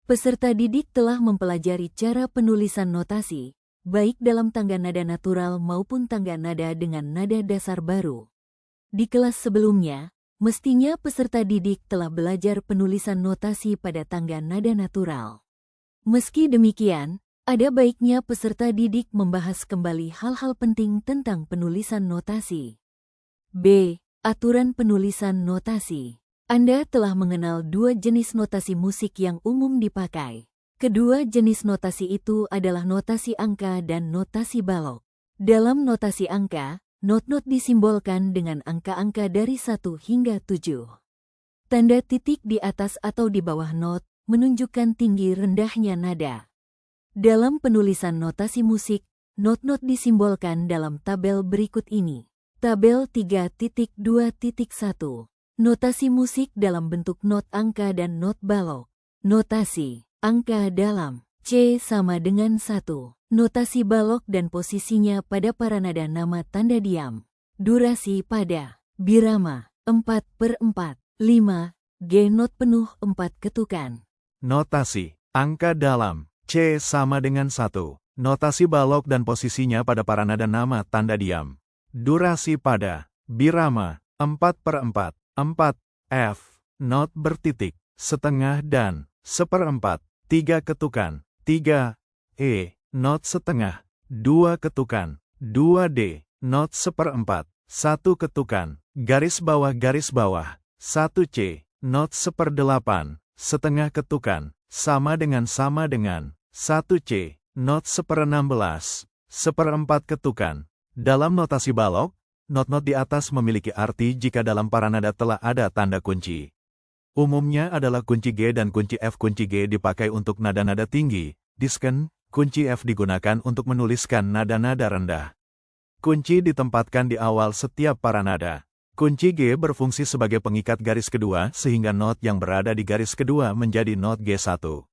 Peserta didik telah mempelajari cara penulisan notasi, baik dalam tangga nada natural maupun tangga nada dengan nada dasar baru. Di kelas sebelumnya, mestinya peserta didik telah belajar penulisan notasi pada tangga nada natural. Meski demikian, ada baiknya peserta didik membahas kembali hal-hal penting tentang penulisan notasi. B. Aturan penulisan notasi. Anda telah mengenal dua jenis notasi musik yang umum dipakai. Kedua jenis notasi itu adalah notasi angka dan notasi balok. Dalam notasi angka, Not-not disimbolkan dengan angka-angka dari 1 hingga 7. Tanda titik di atas atau di bawah not menunjukkan tinggi rendahnya nada. Dalam penulisan notasi musik, not-not disimbolkan dalam tabel berikut ini. Tabel 3.2.1. Notasi musik dalam bentuk not angka dan not balok. Notasi angka dalam C sama dengan 1. Notasi balok dan posisinya pada paranada nama tanda diam. Durasi pada birama 4/4. 5. G not penuh 4 ketukan. Notasi angka dalam C sama dengan 1. Notasi balok dan posisinya pada paranada nama tanda diam. Durasi pada birama 4/4. 4. F. Not bertitik, setengah dan seperempat. 3 ketukan. 3. E. Not setengah. 2 ketukan. 2 D. Not seperempat. 1 ketukan. Garis bawah. 1 C. Not seperdelapan. Setengah ketukan. Sama dengan 1 C. Not 1/16. Seperempat ketukan. Dalam notasi balok, not-not di atas memiliki arti jika dalam paranada telah ada tanda kunci. Umumnya adalah kunci G dan kunci F. Kunci G dipakai untuk nada-nada tinggi, disken, kunci F digunakan untuk menuliskan nada-nada rendah. Kunci ditempatkan di awal setiap paranada. Kunci G berfungsi sebagai pengikat garis kedua sehingga not yang berada di garis kedua menjadi not G1.